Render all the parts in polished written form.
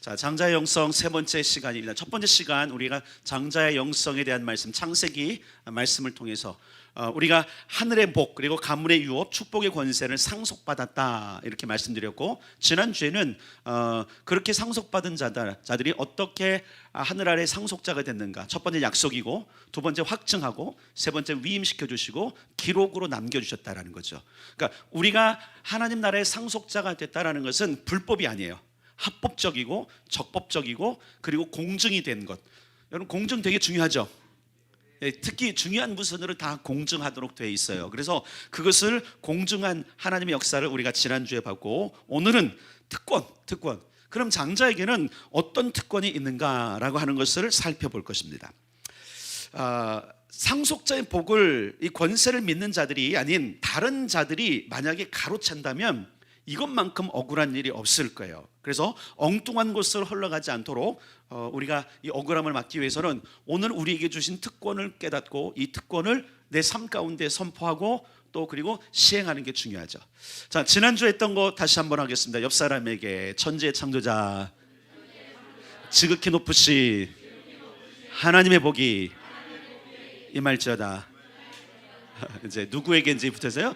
자, 장자의 영성 세 번째 시간입니다. 첫 번째 시간 우리가 장자의 영성에 대한 말씀, 창세기 말씀을 통해서 우리가 하늘의 복 그리고 가물의 유업, 축복의 권세를 상속받았다 이렇게 말씀드렸고, 지난주에는 그렇게 상속받은 자들이 어떻게 하늘 아래 상속자가 됐는가, 첫 번째 약속이고 두 번째 확증하고 세 번째 위임시켜 주시고 기록으로 남겨주셨다라는 거죠. 그러니까 우리가 하나님 나라의 상속자가 됐다라는 것은 불법이 아니에요. 합법적이고 적법적이고 그리고 공증이 된 것. 여러분, 공증 되게 중요하죠. 특히 중요한 부분으로 다 공증하도록 되어 있어요. 그래서 그것을 공증한 하나님의 역사를 우리가 지난주에 봤고, 오늘은 특권. 그럼 장자에게는 어떤 특권이 있는가라고 하는 것을 살펴볼 것입니다. 상속자의 복을, 이 권세를 믿는 자들이 아닌 다른 자들이 만약에 가로챈다면 이것만큼 억울한 일이 없을 거예요. 그래서 엉뚱한 곳을 흘러가지 않도록 우리가 이 억울함을 막기 위해서는 오늘 우리에게 주신 특권을 깨닫고 이 특권을 내 삶 가운데 선포하고 또 그리고 시행하는 게 중요하죠. 자, 지난주에 했던 거 다시 한번 하겠습니다. 옆 사람에게 천지의 창조자, 지극히 높으신 하나님의 복이 임할지어다. 이제 누구에게인지 붙여서요.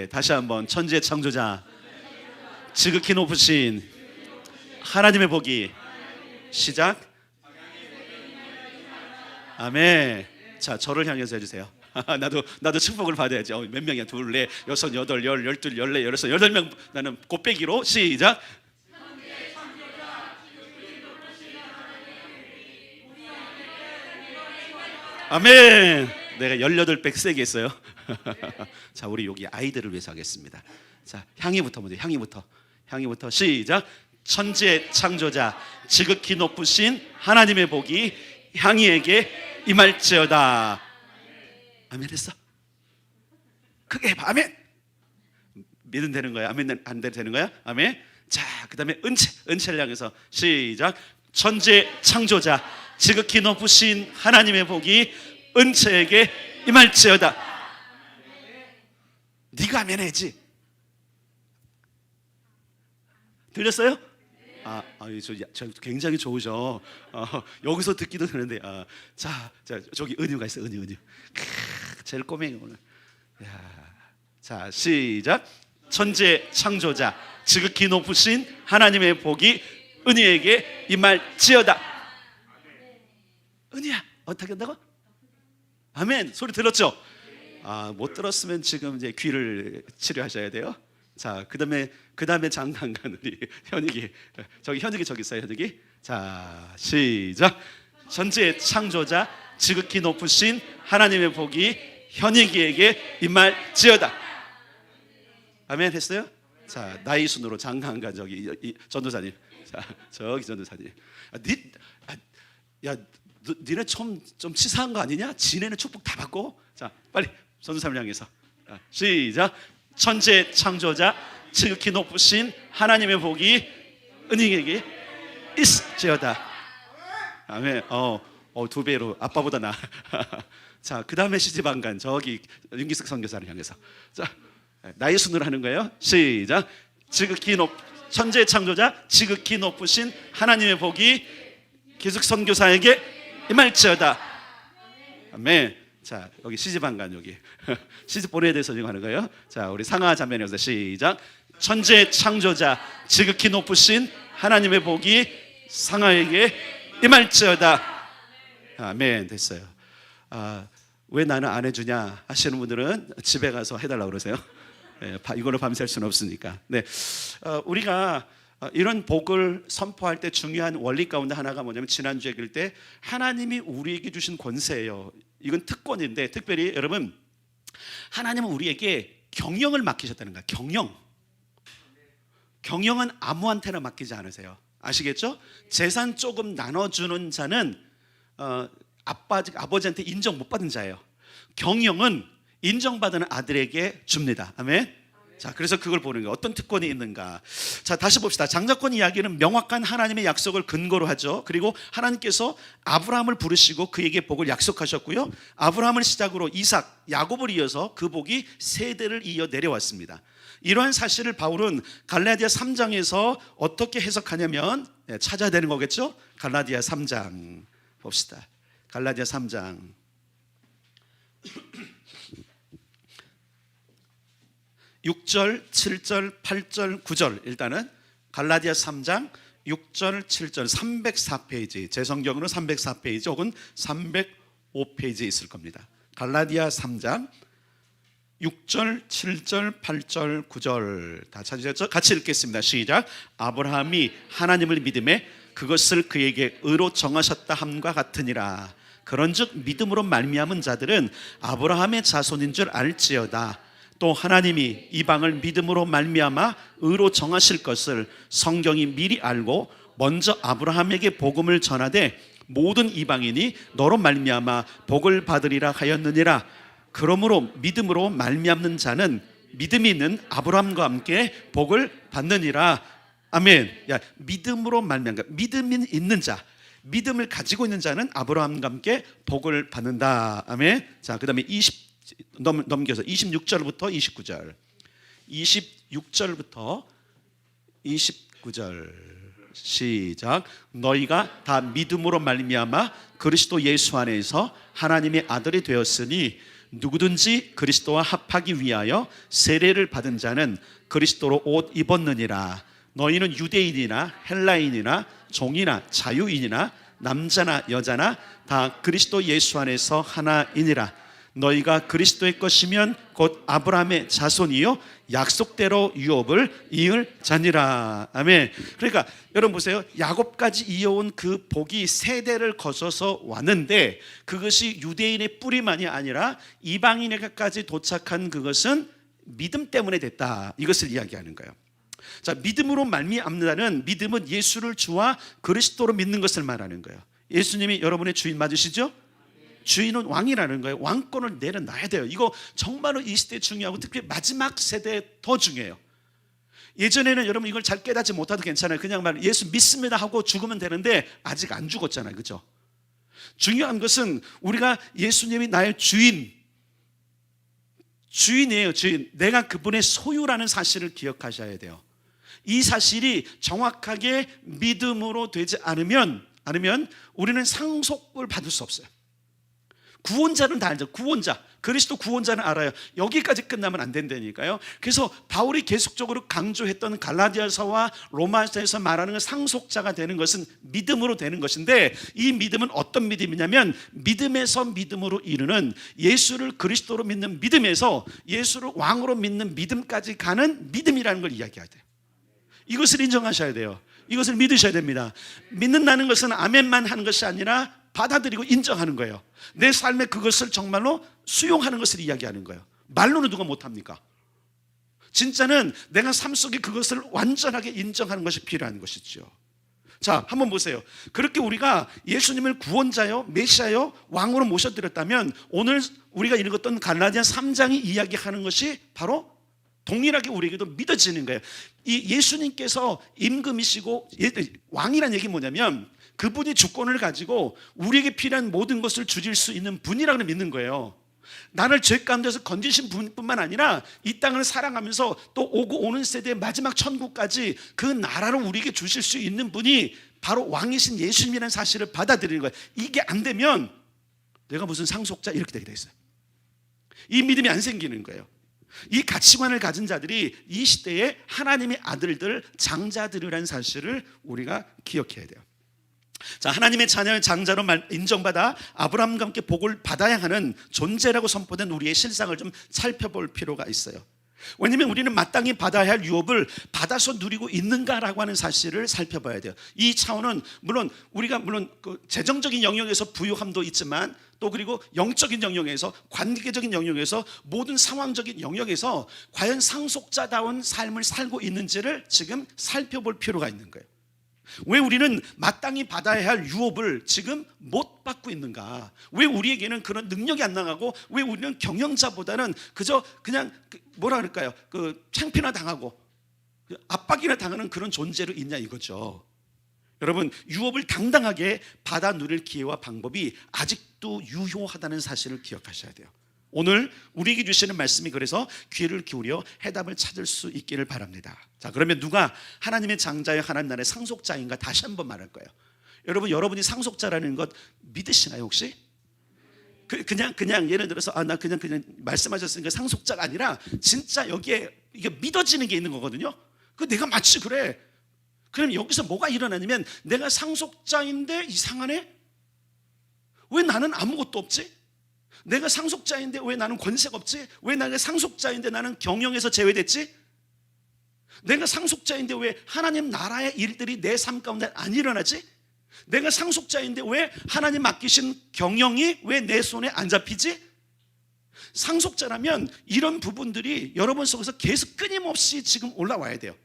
다시 한번 천지의 창조자, 지극히 높으신 하나님의 복이, 시작. 아멘. 자, 저를 향해서 해주세요. 나도 축복을 받아야지. 몇 명이야? 둘, 넷, 여섯, 여덟, 열, 열둘, 열네, 열여섯, 8명. 나는 곱빼기로 시작. 아멘. 내가 18백 세게 했어요. 자, 우리 여기 아이들을 위해서 하겠습니다. 자, 향이부터 먼저, 향이부터 시작. 천지의 창조자, 지극히 높으신 하나님의 복이 향이에게 임할지어다. 아멘 했어? 크게 해봐. 아멘. 믿으면 되는 거야? 아멘 안 되는 거야? 아멘. 자, 그 다음에 은채를 향해서 시작. 천지의 창조자, 지극히 높으신 하나님의 복이 은채에게 임할지어다. 네가 아멘 해야지. 들렸어요? 저 굉장히 좋으죠. 여기서 듣기도 되는데. 자, 저기 은유가 있어. 은유. 제일 꼬맹이 오늘. 자, 시작. 천지의 창조자, 지극히 높으신 하나님의 복이 은유에게 임할지어다. 은유야, 어떻게 한다고? 아멘. 소리 들었죠? 못 들었으면 지금 이제 귀를 치료하셔야 돼요. 자, 그다음에 장난간 우리 현익이, 현익이 저기 있어요. 현익이. 자, 시작. 천지의 창조자, 지극히 높으신 하나님의 복이 현익이에게 임할지어다. 아멘 했어요? 자, 나이 순으로 장난간 저기 전도사님. 자, 저기 전도사님. 니네 좀 치사한 거 아니냐? 지네는 축복 다 받고. 자, 빨리 전도사님 향해서. 시작. 천지의 창조자, 지극히 높으신 하나님의 복이 은희에게 있을지어다. 아멘. 2배로 아빠보다 나. 자, 그 다음에 시집안간 저기 윤기숙 선교사를 향해서. 자, 나의 순으로 하는 거예요. 시작. 천지의 창조자, 지극히 높으신 하나님의 복이 기숙 선교사에게 임할지어다. 아멘. 자, 여기 시집안간 여기 시집 보내야 돼서 지금 하는 거예요. 자, 우리 상하 자매님께서 시작. 천지의 창조자, 지극히 높으신 하나님의 복이 상하에게 임할지어다. 아멘. 됐어요. 왜 나는 안 해주냐 하시는 분들은 집에 가서 해달라고 그러세요. 이거를 밤샐 수는 없으니까. 네, 우리가 이런 복을 선포할 때 중요한 원리 가운데 하나가 뭐냐면, 지난주에 읽을 때 하나님이 우리에게 주신 권세예요. 이건 특권인데, 특별히 여러분, 하나님은 우리에게 경영을 맡기셨다는 거야. 경영은 아무한테나 맡기지 않으세요. 아시겠죠? 재산 조금 나눠주는 자는 아버지한테 인정 못 받은 자예요. 경영은 인정받은 아들에게 줍니다. 아멘. 자, 그래서 그걸 보는 거예요. 어떤 특권이 있는가. 자, 다시 봅시다. 장자권 이야기는 명확한 하나님의 약속을 근거로 하죠. 그리고 하나님께서 아브라함을 부르시고 그에게 복을 약속하셨고요, 아브라함을 시작으로 이삭, 야곱을 이어서 그 복이 세대를 이어 내려왔습니다. 이러한 사실을 바울은 갈라디아 3장에서 어떻게 해석하냐면, 찾아야 되는 거겠죠? 갈라디아 3장 봅시다. 갈라디아 3장 6절, 7절, 8절, 9절. 일단은 갈라디아 3장 6절, 7절 304페이지, 제 성경으로 304페이지 혹은 305페이지에 있을 겁니다. 갈라디아 3장 6절, 7절, 8절, 9절 다 찾으셨죠? 같이 읽겠습니다. 시작. 아브라함이 하나님을 믿음에 그것을 그에게 의로 정하셨다 함과 같으니라. 그런즉 믿음으로 말미암은 자들은 아브라함의 자손인 줄 알지어다. 또 하나님이 이방을 믿음으로 말미암아 의로 정하실 것을 성경이 미리 알고 먼저 아브라함에게 복음을 전하되 모든 이방인이 너로 말미암아 복을 받으리라 하였느니라. 그러므로 믿음으로 말미암는 자는 믿음이 있는 아브라함과 함께 복을 받느니라. 아멘. 야, 믿음으로 말미암아, 믿음이 있는 자, 믿음을 가지고 있는 자는 아브라함과 함께 복을 받는다. 아멘. 자, 그다음에 넘겨서 26절부터 29절, 26절부터 29절 시작. 너희가 다 믿음으로 말미암아 그리스도 예수 안에서 하나님의 아들이 되었으니 누구든지 그리스도와 합하기 위하여 세례를 받은 자는 그리스도로 옷 입었느니라. 너희는 유대인이나 헬라인이나 종이나 자유인이나 남자나 여자나 다 그리스도 예수 안에서 하나이니라. 너희가 그리스도의 것이면 곧 아브라함의 자손이요 약속대로 유업을 이을 자니라. 아멘. 그러니까 여러분 보세요. 야곱까지 이어온 그 복이 세대를 거쳐서 왔는데 그것이 유대인의 뿌리만이 아니라 이방인에게까지 도착한 그것은 믿음 때문에 됐다. 이것을 이야기하는 거예요. 자, 믿음으로 말미암는다는 믿음은 예수를 주와 그리스도로 믿는 것을 말하는 거예요. 예수님이 여러분의 주인 맞으시죠? 주인은 왕이라는 거예요. 왕권을 내려놔야 돼요. 이거 정말로 이 시대에 중요하고 특히 마지막 세대에 더 중요해요. 예전에는 여러분 이걸 잘 깨닫지 못해도 괜찮아요. 그냥 말 예수 믿습니다 하고 죽으면 되는데 아직 안 죽었잖아요. 그렇죠? 중요한 것은 우리가 예수님이 나의 주인이에요. 주인. 내가 그분의 소유라는 사실을 기억하셔야 돼요. 이 사실이 정확하게 믿음으로 되지 않으면 우리는 상속을 받을 수 없어요. 구원자는 다 알죠. 구원자, 그리스도 구원자는 알아요. 여기까지 끝나면 안 된다니까요. 그래서 바울이 계속적으로 강조했던 갈라디아서와 로마서에서 말하는 상속자가 되는 것은 믿음으로 되는 것인데, 이 믿음은 어떤 믿음이냐면 믿음에서 믿음으로 이르는, 예수를 그리스도로 믿는 믿음에서 예수를 왕으로 믿는 믿음까지 가는 믿음이라는 걸 이야기해야 돼요. 이것을 인정하셔야 돼요. 이것을 믿으셔야 됩니다. 믿는다는 것은 아멘만 하는 것이 아니라 받아들이고 인정하는 거예요. 내 삶에 그것을 정말로 수용하는 것을 이야기하는 거예요. 말로는 누가 못합니까? 진짜는 내가 삶 속에 그것을 완전하게 인정하는 것이 필요한 것이죠. 자, 한번 보세요. 그렇게 우리가 예수님을 구원자요, 메시아요, 왕으로 모셔드렸다면 오늘 우리가 읽었던 갈라디아 3장이 이야기하는 것이 바로 동일하게 우리에게도 믿어지는 거예요. 이 예수님께서 임금이시고 왕이라는 얘기 뭐냐면 그분이 주권을 가지고 우리에게 필요한 모든 것을 주실 수 있는 분이라고 믿는 거예요. 나를 죄 가운데서 건지신 분뿐만 아니라 이 땅을 사랑하면서 또 오고 오는 세대의 마지막 천국까지 그 나라를 우리에게 주실 수 있는 분이 바로 왕이신 예수님이라는 사실을 받아들이는 거예요. 이게 안 되면 내가 무슨 상속자 이렇게 되게 돼 있어요. 이 믿음이 안 생기는 거예요. 이 가치관을 가진 자들이 이 시대에 하나님의 아들들, 장자들이라는 사실을 우리가 기억해야 돼요. 자, 하나님의 자녀의 장자로 인정받아 아브라함과 함께 복을 받아야 하는 존재라고 선포된 우리의 실상을 좀 살펴볼 필요가 있어요. 왜냐하면 우리는 마땅히 받아야 할 유업을 받아서 누리고 있는가라고 하는 사실을 살펴봐야 돼요. 이 차원은 우리가 그 재정적인 영역에서 부유함도 있지만 또 그리고 영적인 영역에서, 관계적인 영역에서, 모든 상황적인 영역에서 과연 상속자다운 삶을 살고 있는지를 지금 살펴볼 필요가 있는 거예요. 왜 우리는 마땅히 받아야 할 유업을 지금 못 받고 있는가? 왜 우리에게는 그런 능력이 안 나가고 왜 우리는 경영자보다는 그냥 뭐라 그럴까요? 창피나 당하고 압박이나 당하는 그런 존재로 있냐 이거죠. 여러분, 유업을 당당하게 받아 누릴 기회와 방법이 아직도 유효하다는 사실을 기억하셔야 돼요. 오늘 우리에게 주시는 말씀이 그래서 귀를 기울여 해답을 찾을 수 있기를 바랍니다. 자, 그러면 누가 하나님의 장자여 하나님 나라의 상속자인가 다시 한번 말할 거예요. 여러분, 여러분이 상속자라는 것 믿으시나요 혹시? 그냥 예를 들어서 나 그냥 말씀하셨으니까 상속자가 아니라 진짜 여기에 이게 믿어지는 게 있는 거거든요. 그 내가 마치 그래. 그럼 여기서 뭐가 일어나냐면 내가 상속자인데 이상하네? 왜 나는 아무것도 없지? 내가 상속자인데 왜 나는 권세가 없지? 왜 내가 상속자인데 나는 경영에서 제외됐지? 내가 상속자인데 왜 하나님 나라의 일들이 내 삶 가운데 안 일어나지? 내가 상속자인데 왜 하나님 맡기신 경영이 왜 내 손에 안 잡히지? 상속자라면 이런 부분들이 여러분 속에서 계속 끊임없이 지금 올라와야 돼요.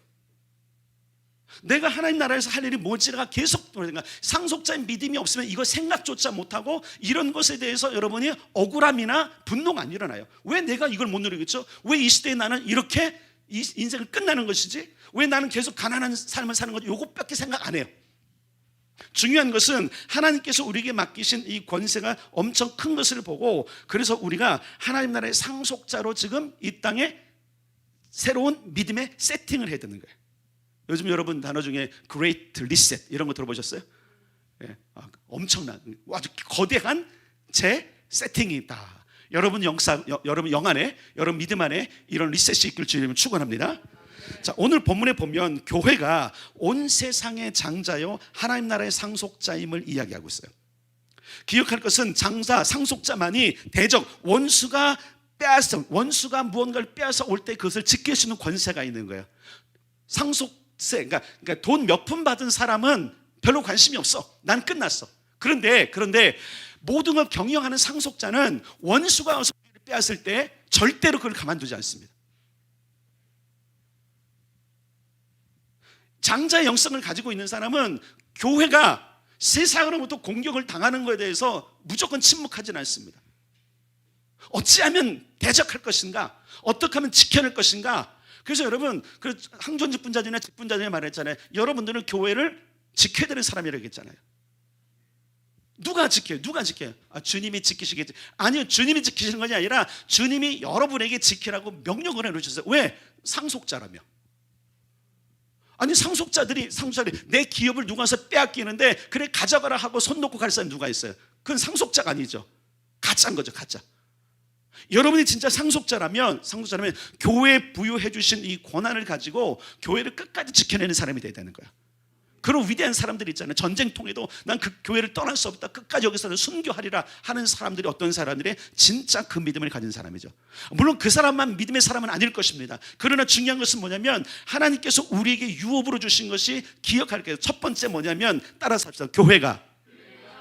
내가 하나님 나라에서 할 일이 뭐지가 계속 상속자의 믿음이 없으면 이거 생각조차 못하고 이런 것에 대해서 여러분이 억울함이나 분노가 안 일어나요. 왜 내가 이걸 못 누리겠죠? 왜 이 시대에 나는 이렇게 이 인생을 끝나는 것이지? 왜 나는 계속 가난한 삶을 사는 거지? 요것밖에 생각 안 해요. 중요한 것은 하나님께서 우리에게 맡기신 이 권세가 엄청 큰 것을 보고 그래서 우리가 하나님 나라의 상속자로 지금 이 땅에 새로운 믿음의 세팅을 해야 되는 거예요. 요즘 여러분 단어 중에 Great Reset 이런 거 들어보셨어요? 예, 엄청난 아주 거대한 재세팅이 있다. 여러분 여러분 영 안에, 여러분 믿음 안에 이런 리셋이 있길 주님을 축원합니다. 자, 오늘 본문에 보면 교회가 온 세상의 장자요 하나님 나라의 상속자임을 이야기하고 있어요. 기억할 것은 장자, 상속자만이 대적, 원수가 무언가를 빼앗아 올 때 그것을 지킬 수 있는 권세가 있는 거예요. 그러니까 돈 몇 푼 받은 사람은 별로 관심이 없어. 난 끝났어. 그런데 모든 걸 경영하는 상속자는 원수가 와서 빼앗을 때 절대로 그걸 가만두지 않습니다. 장자의 영성을 가지고 있는 사람은 교회가 세상으로부터 공격을 당하는 것에 대해서 무조건 침묵하지는 않습니다. 어찌하면 대적할 것인가? 어떻게 하면 지켜낼 것인가? 그래서 여러분, 항존 직분자들이나 직분자들이 말했잖아요. 여러분들은 교회를 지켜야 되는 사람이라고 했잖아요. 누가 지켜요? 주님이 지키시겠지. 아니요, 주님이 지키시는 것이 아니라 주님이 여러분에게 지키라고 명령을 해놓으셨어요. 왜? 상속자라며. 아니 상속자들이 내 기업을 누가 와서 빼앗기는데 그래 가져가라 하고 손 놓고 갈 사람이 누가 있어요? 그건 상속자가 아니죠. 가짜인 거죠, 가짜. 여러분이 진짜 상속자라면 교회에 부여해 주신 이 권한을 가지고 교회를 끝까지 지켜내는 사람이 돼야 되는 거야. 그런 위대한 사람들이 있잖아요. 전쟁통에도 난 그 교회를 떠날 수 없다, 끝까지 여기서 순교하리라 하는 사람들이 어떤 사람들이 진짜 그 믿음을 가진 사람이죠. 물론 그 사람만 믿음의 사람은 아닐 것입니다. 그러나 중요한 것은 뭐냐면 하나님께서 우리에게 유업으로 주신 것이 기억할 게요. 첫 번째 뭐냐면 따라서 합시다. 교회가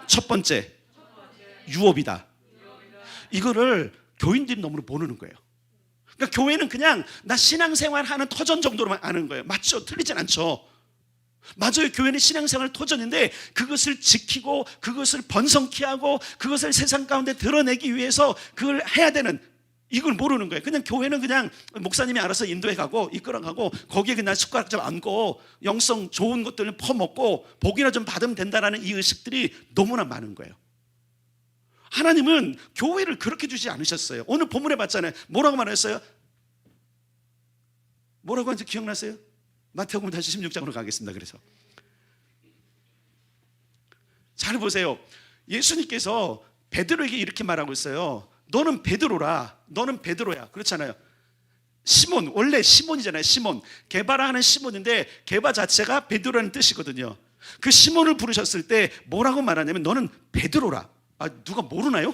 첫 번째 유업이다. 이거를 교인들이 너무 모르는 거예요. 그러니까 교회는 그냥 나 신앙생활 하는 터전 정도로만 아는 거예요. 맞죠? 틀리진 않죠. 맞아요. 교회는 신앙생활 터전인데 그것을 지키고 그것을 번성케 하고 그것을 세상 가운데 드러내기 위해서 그걸 해야 되는, 이걸 모르는 거예요. 그냥 교회는 그냥 목사님이 알아서 인도해 가고 이끌어 가고 거기에 그냥 숟가락 좀 얹고 영성 좋은 것들을 퍼먹고 복이나 좀 받으면 된다라는 이 의식들이 너무나 많은 거예요. 하나님은 교회를 그렇게 주지 않으셨어요. 오늘 본문에 봤잖아요. 뭐라고 말했어요? 뭐라고 하는지 기억나세요? 마태복음 다시 16장으로 가겠습니다. 그래서 잘 보세요. 예수님께서 베드로에게 이렇게 말하고 있어요. 너는 베드로라. 너는 베드로야. 그렇잖아요. 시몬, 원래 시몬이잖아요. 시몬, 게바라 하는 시몬인데 게바 자체가 베드로라는 뜻이거든요. 그 시몬을 부르셨을 때 뭐라고 말하냐면 너는 베드로라. 누가 모르나요?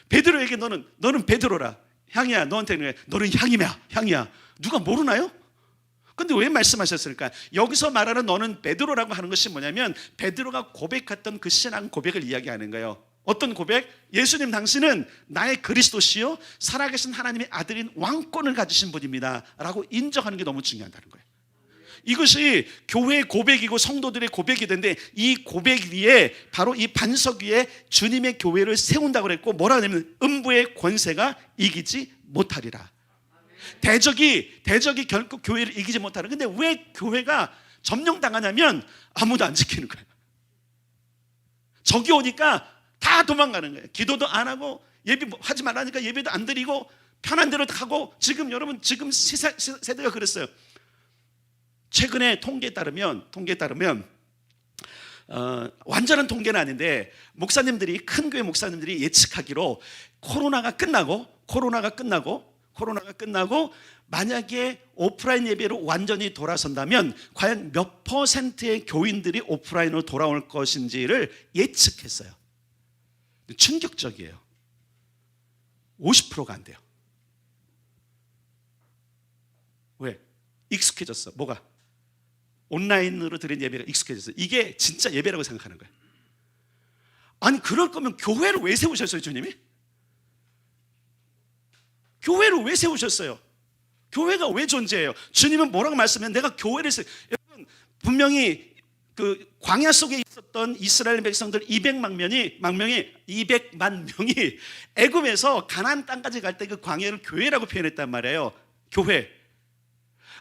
베드로에게 너는 베드로라. 향이야. 너한테는 너는 향이야. 누가 모르나요? 근데 왜 말씀하셨을까? 여기서 말하는 너는 베드로라고 하는 것이 뭐냐면 베드로가 고백했던 그 신앙 고백을 이야기하는 거예요. 어떤 고백? 예수님 당신은 나의 그리스도시요 살아계신 하나님의 아들인 왕권을 가지신 분입니다 라고 인정하는 게 너무 중요하다는 거예요. 이것이 교회의 고백이고 성도들의 고백이 되는데 이 고백 위에 바로 이 반석 위에 주님의 교회를 세운다고 그랬고 뭐라 하냐면 음부의 권세가 이기지 못하리라. 대적이 결국 교회를 이기지 못하는. 근데 왜 교회가 점령당하냐면 아무도 안 지키는 거예요. 적이 오니까 다 도망가는 거예요. 기도도 안 하고 예배 하지 말라니까 예배도 안 드리고 편한 대로 가고, 지금 여러분 지금 세대가 그랬어요. 최근에 통계에 따르면 완전한 통계는 아닌데 큰 교회 목사님들이 예측하기로 코로나가 끝나고 만약에 오프라인 예배로 완전히 돌아선다면 과연 몇 퍼센트의 교인들이 오프라인으로 돌아올 것인지를 예측했어요. 충격적이에요. 50%가 안 돼요. 왜? 익숙해졌어. 뭐가? 온라인으로 드린 예배가 익숙해졌어. 이게 진짜 예배라고 생각하는 거예요. 아니 그럴 거면 교회를 왜 세우셨어요, 주님이? 교회를 왜 세우셨어요? 교회가 왜 존재해요? 주님은 뭐라고 말씀해? 내가 교회를 여러분, 분명히 그 광야 속에 있었던 이스라엘 백성들 200만 명이 애굽에서 가나안 땅까지 갈 때 그 광야를 교회라고 표현했단 말이에요. 교회.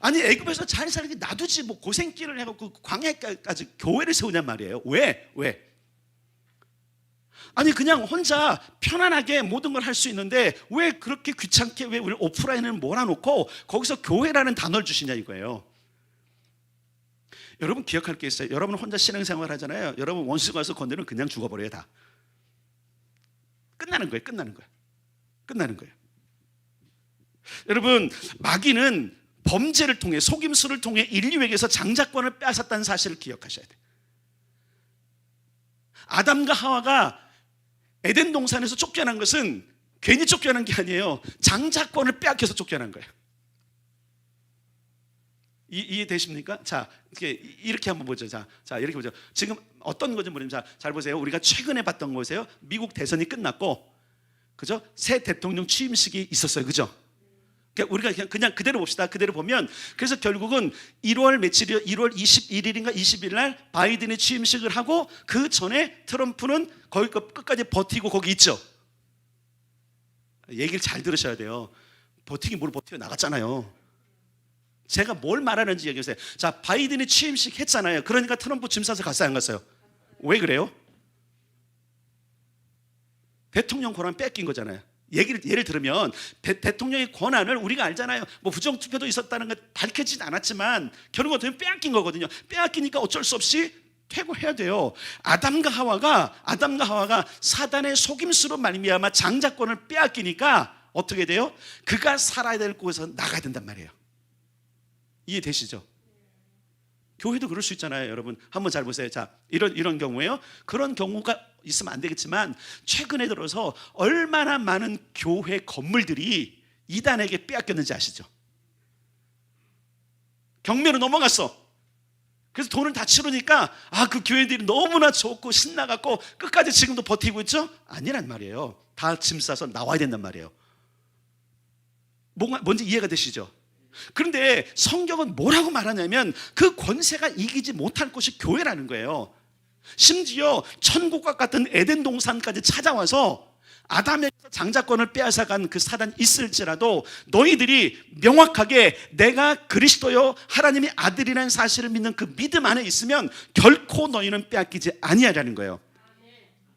아니 애굽에서 잘 살게 놔두지 뭐 고생길을 해갖고 광야까지 교회를 세우냔 말이에요. 왜? 아니 그냥 혼자 편안하게 모든 걸 할 수 있는데 왜 그렇게 귀찮게 왜 우리 오프라인을 몰아놓고 거기서 교회라는 단어를 주시냐 이거예요. 여러분 기억할 게 있어요. 여러분 혼자 신앙생활 하잖아요. 여러분 원수가 와서 건드리면 그냥 죽어버려요. 다 끝나는 거예요. 여러분 마귀는 범죄를 통해 속임수를 통해 인류에게서 장자권을 빼앗았다는 사실을 기억하셔야 돼요. 아담과 하와가 에덴 동산에서 쫓겨난 것은 괜히 쫓겨난 게 아니에요. 장자권을 빼앗겨서 쫓겨난 거예요. 이해되십니까? 자, 이렇게 한번 보죠. 자, 이렇게 보죠. 지금 어떤 건지 모르겠지만, 잘 보세요. 우리가 최근에 봤던 거 보세요. 미국 대선이 끝났고, 그죠? 새 대통령 취임식이 있었어요, 그죠? 우리가 그냥 그대로 봅시다. 그대로 보면, 그래서 결국은 1월 며칠이요? 1월 21일인가 20일 날 바이든이 취임식을 하고, 그 전에 트럼프는 거기 끝까지 버티고 거기 있죠. 얘기를 잘 들으셔야 돼요. 버티긴 뭘 버티고 나갔잖아요. 제가 뭘 말하는지 얘기해주세요. 자, 바이든이 취임식 했잖아요. 그러니까 트럼프 짐 싸서 갔어요, 안 갔어요? 왜 그래요? 대통령 권한 뺏긴 거잖아요. 예를 들으면 대통령의 권한을 우리가 알잖아요. 뭐 부정투표도 있었다는 거 밝혀지진 않았지만 결국 어떻게 빼앗긴 거거든요. 빼앗기니까 어쩔 수 없이 퇴고해야 돼요. 아담과 하와가 사단의 속임수로 말미암아 장자권을 빼앗기니까 어떻게 돼요? 그가 살아야 될 곳에서 나가야 된단 말이에요. 이해되시죠? 교회도 그럴 수 있잖아요. 여러분 한번 잘 보세요. 자, 이런 경우에요. 그런 경우가 있으면 안 되겠지만 최근에 들어서 얼마나 많은 교회 건물들이 이단에게 빼앗겼는지 아시죠? 경매로 넘어갔어. 그래서 돈을 다 치르니까 그 교회들이 너무나 좋고 신나갖고 끝까지 지금도 버티고 있죠? 아니란 말이에요. 다 짐 싸서 나와야 된단 말이에요. 뭔지 이해가 되시죠? 그런데 성경은 뭐라고 말하냐면 그 권세가 이기지 못할 곳이 교회라는 거예요. 심지어 천국과 같은 에덴 동산까지 찾아와서 아담에게서 장자권을 빼앗아간 그 사단이 있을지라도 너희들이 명확하게 내가 그리스도요 하나님의 아들이라는 사실을 믿는 그 믿음 안에 있으면 결코 너희는 빼앗기지 아니하라는 거예요.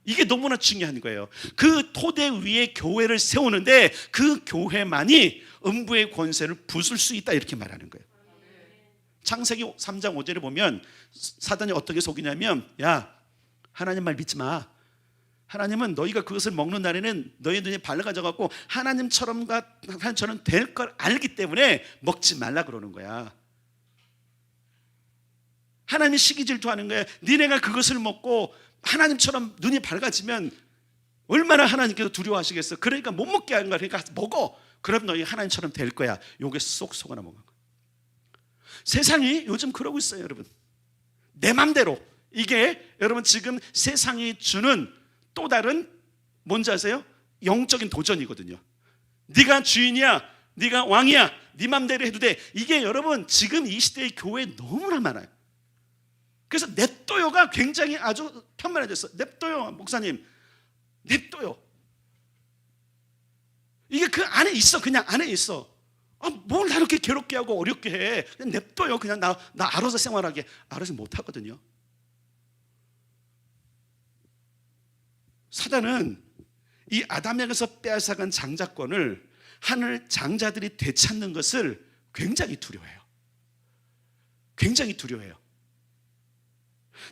이게 너무나 중요한 거예요. 그 토대 위에 교회를 세우는데 그 교회만이 음부의 권세를 부술 수 있다 이렇게 말하는 거예요. 창세기 3장 5절에 보면 사단이 어떻게 속이냐면 야 하나님 말 믿지 마. 하나님은 너희가 그것을 먹는 날에는 너희 눈이 밝아져갖고 하나님처럼 될 걸 알기 때문에 먹지 말라 그러는 거야. 하나님이 시기 질투하는 거야. 니네가 그것을 먹고 하나님처럼 눈이 밝아지면 얼마나 하나님께서 두려워하시겠어. 그러니까 못 먹게 하는 거야. 그러니까 먹어. 그럼 너희 하나님처럼 될 거야. 요게 쏙 속아나 먹은 거야. 세상이 요즘 그러고 있어요, 여러분. 내 맘대로. 이게 여러분 지금 세상이 주는 또 다른 뭔지 아세요? 영적인 도전이거든요. 네가 주인이야, 네가 왕이야, 네 맘대로 해도 돼. 이게 여러분 지금 이 시대의 교회에 너무나 많아요. 그래서 냅둬요가 굉장히 아주 편만해졌어. 냅둬요, 목사님. 냅둬요. 이게 그 안에 있어. 그냥 안에 있어. 뭘 나 이렇게 괴롭게 하고 어렵게 해. 그냥 냅둬요. 그냥 나 알아서 생활하게. 알아서 못하거든요. 사단은 이 아담에게서 빼앗아간 장자권을 하늘 장자들이 되찾는 것을 굉장히 두려워해요. 굉장히 두려워해요.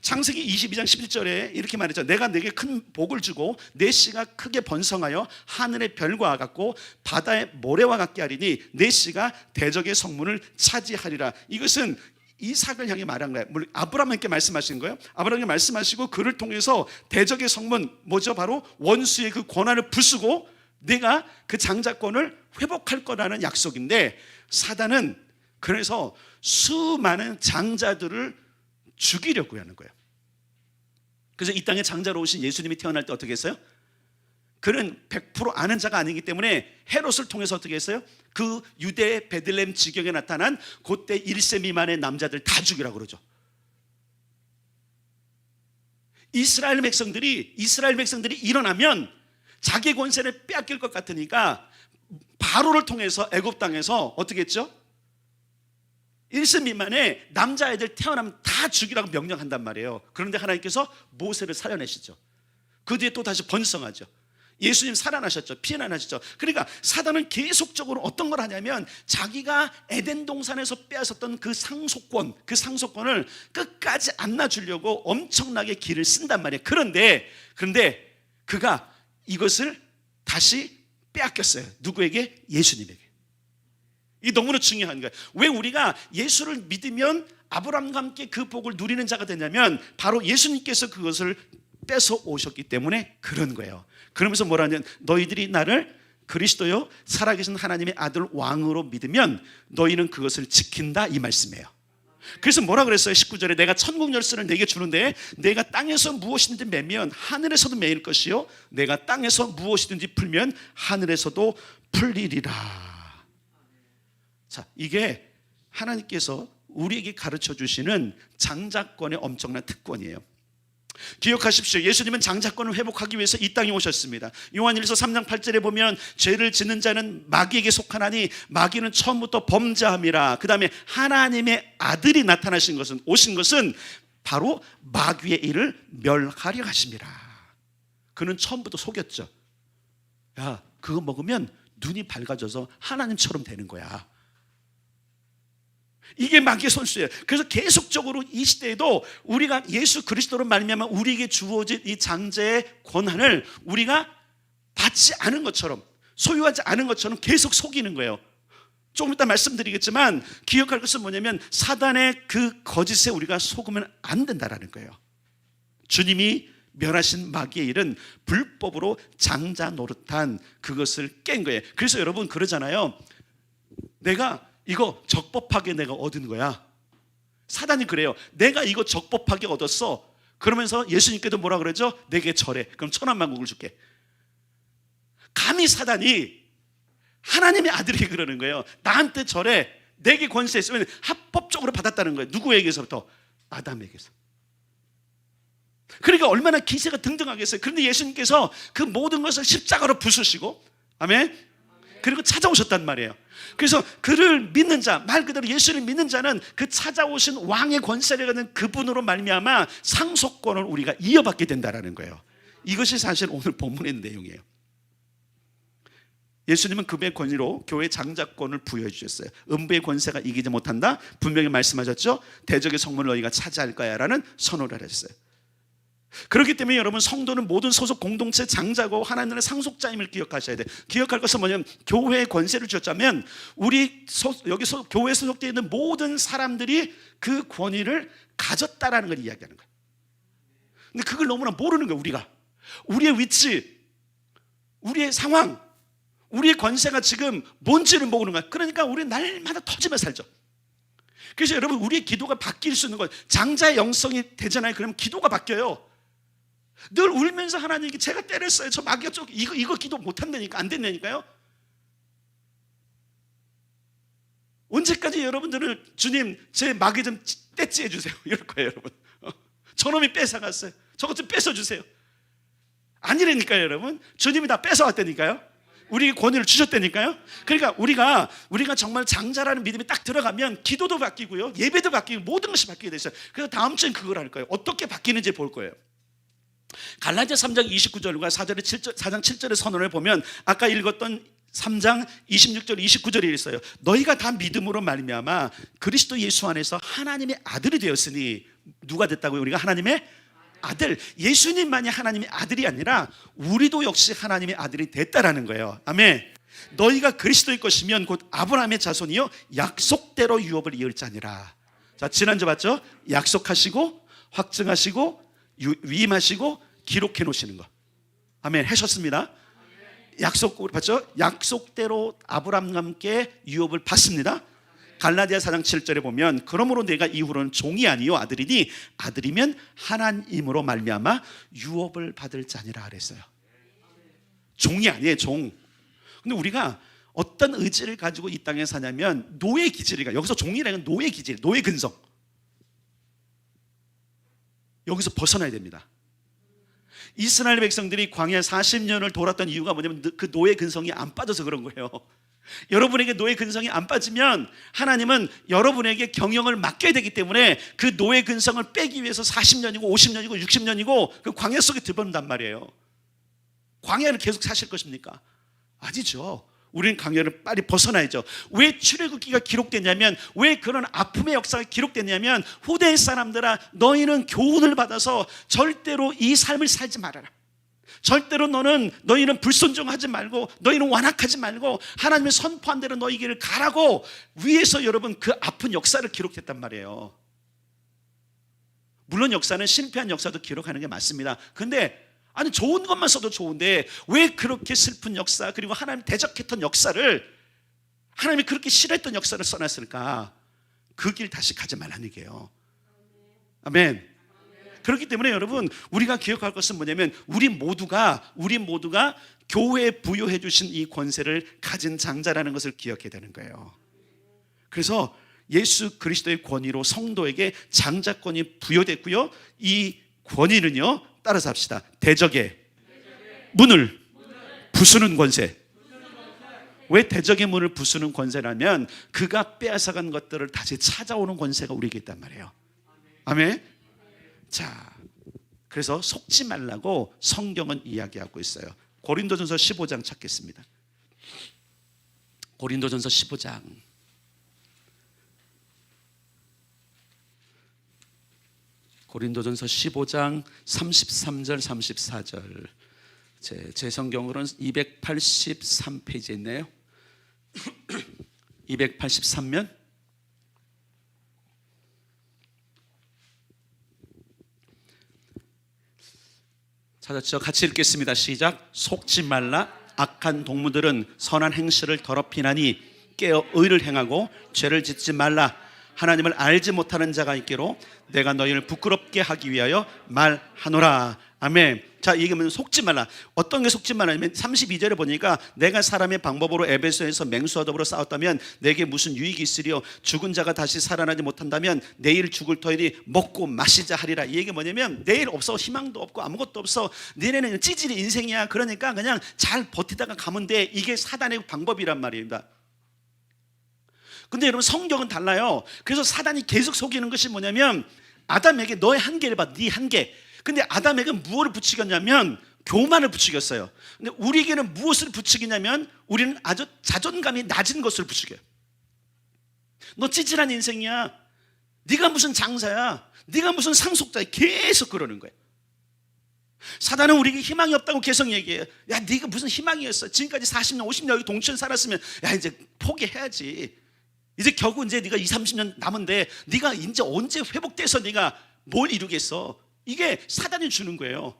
창세기 22장 11절에 이렇게 말했죠. 내가 내게 큰 복을 주고 내 씨가 크게 번성하여 하늘의 별과 같고 바다의 모래와 같게 하리니 내 씨가 대적의 성문을 차지하리라. 이것은 이삭을 향해 말한 거예요. 물론 아브라함께 말씀하신 거예요. 아브라함께 말씀하시고 그를 통해서 대적의 성문, 뭐죠? 바로 원수의 그 권한을 부수고 내가 그 장자권을 회복할 거라는 약속인데, 사단은 그래서 수많은 장자들을 죽이려고 하는 거예요. 그래서 이 땅에 장자로 오신 예수님이 태어날 때 어떻게 했어요? 그는 100% 아는 자가 아니기 때문에 헤롯을 통해서 어떻게 했어요? 그 유대 베들레헴 지경에 나타난 그때 1세 미만의 남자들 다 죽이라고 그러죠. 이스라엘 백성들이 일어나면 자기 권세를 빼앗길 것 같으니까 바로를 통해서 애굽 땅에서 어떻게 했죠? 1세 미만의 남자애들 태어나면 다 죽이라고 명령한단 말이에요. 그런데 하나님께서 모세를 살려내시죠. 그 뒤에 또 다시 번성하죠. 예수님 살아나셨죠. 피난하셨죠. 그러니까 사단은 계속적으로 어떤 걸 하냐면 자기가 에덴 동산에서 빼앗았던 그 상속권을 끝까지 안 놔주려고 엄청나게 길을 쓴단 말이에요. 그런데 그가 이것을 다시 빼앗겼어요. 누구에게? 예수님에게. 이게 너무나 중요한 거예요. 왜 우리가 예수를 믿으면 아브라함과 함께 그 복을 누리는 자가 되냐면 바로 예수님께서 그것을 뺏어 오셨기 때문에 그런 거예요. 그러면서 뭐라냐면 너희들이 나를 그리스도요 살아계신 하나님의 아들 왕으로 믿으면 너희는 그것을 지킨다, 이 말씀이에요. 그래서 뭐라 그랬어요? 19절에 내가 천국 열쇠를 내게 주는데 내가 땅에서 무엇이든지 매면 하늘에서도 매일 것이요 내가 땅에서 무엇이든지 풀면 하늘에서도 풀리리라. 자, 이게 하나님께서 우리에게 가르쳐 주시는 장자권의 엄청난 특권이에요. 기억하십시오. 예수님은 장자권을 회복하기 위해서 이 땅에 오셨습니다. 요한일서 3장 8절에 보면 죄를 짓는 자는 마귀에게 속하나니 마귀는 처음부터 범죄함이라. 그 다음에 하나님의 아들이 오신 것은 바로 마귀의 일을 멸하려 하심이라. 그는 처음부터 속였죠. 야, 그거 먹으면 눈이 밝아져서 하나님처럼 되는 거야. 이게 마귀의 손수예요. 그래서 계속적으로 이 시대에도 우리가 예수 그리스도로 말미암아 우리에게 주어진 이 장자의 권한을 우리가 받지 않은 것처럼, 소유하지 않은 것처럼 계속 속이는 거예요. 조금 이따 말씀드리겠지만 기억할 것은 뭐냐면 사단의 그 거짓에 우리가 속으면 안 된다라는 거예요. 주님이 멸하신 마귀의 일은 불법으로 장자 노릇한 그것을 깬 거예요. 그래서 여러분 그러잖아요. 내가 이거 적법하게 내가 얻은 거야. 사단이 그래요. 내가 이거 적법하게 얻었어. 그러면서 예수님께도 뭐라 그러죠? 내게 절해. 그럼 천한만국을 줄게. 감히 사단이 하나님의 아들이 그러는 거예요. 나한테 절해. 내게 권세 있으면 합법적으로 받았다는 거예요. 누구에게서부터? 아담에게서. 그러니까 얼마나 기세가 등등하겠어요. 그런데 예수님께서 그 모든 것을 십자가로 부수시고, 아멘, 그리고 찾아오셨단 말이에요. 그래서 그를 믿는 자, 말 그대로 예수를 믿는 자는 그 찾아오신 왕의 권세를 가진 그분으로 말미암아 상속권을 우리가 이어받게 된다는 거예요. 이것이 사실 오늘 본문의 내용이에요. 예수님은 그분의 권위로 교회 장자권을 부여해 주셨어요. 음부의 권세가 이기지 못한다, 분명히 말씀하셨죠. 대적의 성문을 너희가 차지할 거야 라는 선언을 하셨어요. 그렇기 때문에 여러분, 성도는 모든 소속 공동체 장자고 하나님의 상속자임을 기억하셔야 돼요. 기억할 것은 뭐냐면 교회의 권세를 주었자면 여기서 교회에 소속되어 있는 모든 사람들이 그 권위를 가졌다라는 걸 이야기하는 거예요. 근데 그걸 너무나 모르는 거예요. 우리가 우리의 위치, 우리의 상황, 우리의 권세가 지금 뭔지를 모르는 거예요. 그러니까 우리는 날마다 터지며 살죠. 그래서 여러분, 우리의 기도가 바뀔 수 있는 건 장자의 영성이 되잖아요. 그러면 기도가 바뀌어요. 늘 울면서 하나님께 제가 때렸어요. 저 마귀가 이거 기도 못한다니까, 안 된다니까요. 언제까지 여러분들은 주님 제 마귀 좀 떼찌해 주세요 이럴 거예요. 여러분, 저놈이 뺏어갔어요. 저것 좀 뺏어주세요. 아니라니까요. 여러분, 주님이 다 뺏어왔다니까요. 우리에게 권위를 주셨다니까요. 그러니까 우리가 정말 장자라는 믿음이 딱 들어가면 기도도 바뀌고요, 예배도 바뀌고 모든 것이 바뀌게 되어요. 그래서 다음 주엔 그걸 할 거예요. 어떻게 바뀌는지 볼 거예요. 갈라디아 3장 29절과 4장 7절의 선언을 보면 아까 읽었던 3장 26절 29절이 있어요. 너희가 다 믿음으로 말미암아 그리스도 예수 안에서 하나님의 아들이 되었으니, 누가 됐다고요? 우리가 하나님의 아들. 예수님만이 하나님의 아들이 아니라 우리도 역시 하나님의 아들이 됐다라는 거예요. 아멘. 너희가 그리스도의 것이면 곧 아브라함의 자손이요 약속대로 유업을 이을 자니라. 자, 지난주 봤죠? 약속하시고 확증하시고 위임하시고 기록해 놓으시는 거. 아멘. 하셨습니다. 약속 봤죠? 약속대로 아브라함과 함께 유업을 받습니다. 갈라디아 4장 7절에 보면 그러므로 내가 이후로는 종이 아니요 아들이니 아들이면 하나님으로 말미암아 유업을 받을 자니라 그랬어요. 종이 아니에요, 종. 근데 우리가 어떤 의지를 가지고 이 땅에 사냐면 노예 기질이가, 여기서 종이라는 건 노예 기질, 노예 근성. 여기서 벗어나야 됩니다. 이스라엘 백성들이 광야 40년을 돌았던 이유가 뭐냐면 그 노예 근성이 안 빠져서 그런 거예요. 여러분에게 노예 근성이 안 빠지면 하나님은 여러분에게 경영을 맡겨야 되기 때문에 그 노예 근성을 빼기 위해서 40년이고 50년이고 60년이고 그 광야 속에 들어온단 말이에요. 광야를 계속 사실 것입니까? 아니죠. 우리는 광야를 빨리 벗어나야죠. 왜 출애굽기가 기록됐냐면, 왜 그런 아픔의 역사가 기록됐냐면, 후대의 사람들아 너희는 교훈을 받아서 절대로 이 삶을 살지 말아라. 절대로 너희는 불순종하지 말고, 너희는 완악하지 말고 하나님의 선포한 대로 너희 길을 가라고 위에서 여러분 그 아픈 역사를 기록했단 말이에요. 물론 역사는 실패한 역사도 기록하는 게 맞습니다. 근데 아니 좋은 것만 써도 좋은데 왜 그렇게 슬픈 역사, 그리고 하나님 대적했던 역사를, 하나님이 그렇게 싫어했던 역사를 써놨을까? 그 길 다시 가지 말라는 얘기예요. 아멘. 그렇기 때문에 여러분, 우리가 기억할 것은 뭐냐면 우리 모두가 교회에 부여해 주신 이 권세를 가진 장자라는 것을 기억해야 되는 거예요. 그래서 예수 그리스도의 권위로 성도에게 장자권이 부여됐고요, 이 권위는요, 따라서 합시다. 대적의 문을 부수는 권세. 왜 대적의 문을 부수는 권세라면 그가 빼앗아간 것들을 다시 찾아오는 권세가 우리에게 있단 말이에요. 아멘. 자, 그래서 속지 말라고 성경은 이야기하고 있어요. 고린도전서 15장 찾겠습니다. 고린도전서 15장. 고린도전서 15장 33절 34절. 제 성경으로는 283페이지에 있네요. 283면 찾았죠? 같이 읽겠습니다. 시작. 속지 말라. 악한 동무들은 선한 행실을 더럽히나니 깨어 의를 행하고 죄를 짓지 말라. 하나님을 알지 못하는 자가 있기로 내가 너희를 부끄럽게 하기 위하여 말하노라. 아멘. 자, 이게 속지 말라. 어떤 게 속지 말라냐면 32절에 보니까 내가 사람의 방법으로 에베소에서 맹수와 더불어 싸웠다면 내게 무슨 유익이 있으리요? 죽은 자가 다시 살아나지 못한다면 내일 죽을 터이니 먹고 마시자 하리라. 이 얘기 뭐냐면 내일 없어, 희망도 없고 아무것도 없어, 니네는 찌질이 인생이야. 그러니까 그냥 잘 버티다가 가면 돼. 이게 사단의 방법이란 말입니다. 근데 여러분, 성경은 달라요. 그래서 사단이 계속 속이는 것이 뭐냐면 아담에게 너의 한계를 봐, 네 한계. 근데 아담에게 무엇을 부추겼냐면 교만을 부추겼어요. 근데 우리에게는 무엇을 부추기냐면 우리는 아주 자존감이 낮은 것을 부추겨요. 너 찌질한 인생이야, 네가 무슨 장사야, 네가 무슨 상속자야, 계속 그러는 거예요. 사단은 우리에게 희망이 없다고 계속 얘기해요. 야, 네가 무슨 희망이었어? 지금까지 40년 50년 여기 동천 살았으면 야, 이제 포기해야지. 이제 겨우 이제 네가 20, 30년 남은데 네가 이제 언제 회복돼서 네가 뭘 이루겠어? 이게 사단이 주는 거예요.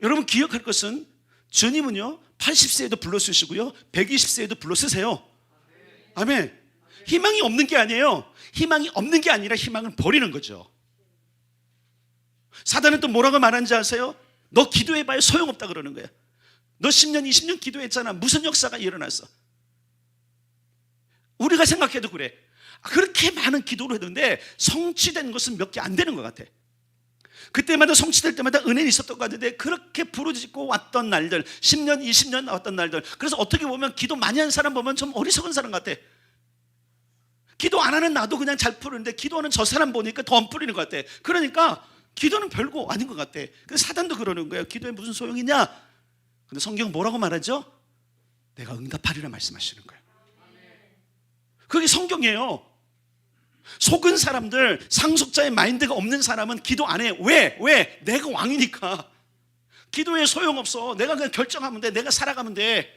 여러분 기억할 것은 주님은요 80세에도 불러 쓰시고요 120세에도 불러 쓰세요. 아멘. 희망이 없는 게 아니에요. 희망이 없는 게 아니라 희망을 버리는 거죠. 사단은 또 뭐라고 말하는지 아세요? 너 기도해봐야 소용없다 그러는 거예요. 너 10년 20년 기도했잖아, 무슨 역사가 일어났어? 우리가 생각해도 그래. 그렇게 많은 기도를 했는데 성취된 것은 몇 개 안 되는 것 같아. 그때마다 성취될 때마다 은혜는 있었던 것 같은데 그렇게 부르짖고 왔던 날들, 10년 20년 나왔던 날들. 그래서 어떻게 보면 기도 많이 하는 사람 보면 좀 어리석은 사람 같아. 기도 안 하는 나도 그냥 잘 부르는데 기도하는 저 사람 보니까 더 안 부리는 것 같아. 그러니까 기도는 별거 아닌 것 같아. 근데 사단도 그러는 거예요. 기도에 무슨 소용이냐? 근데 성경은 뭐라고 말하죠? 내가 응답하리라 말씀하시는 거예요. 그게 성경이에요. 속은 사람들, 상속자의 마인드가 없는 사람은 기도 안 해. 왜? 내가 왕이니까. 기도에 소용없어. 내가 그냥 결정하면 돼. 내가 살아가면 돼.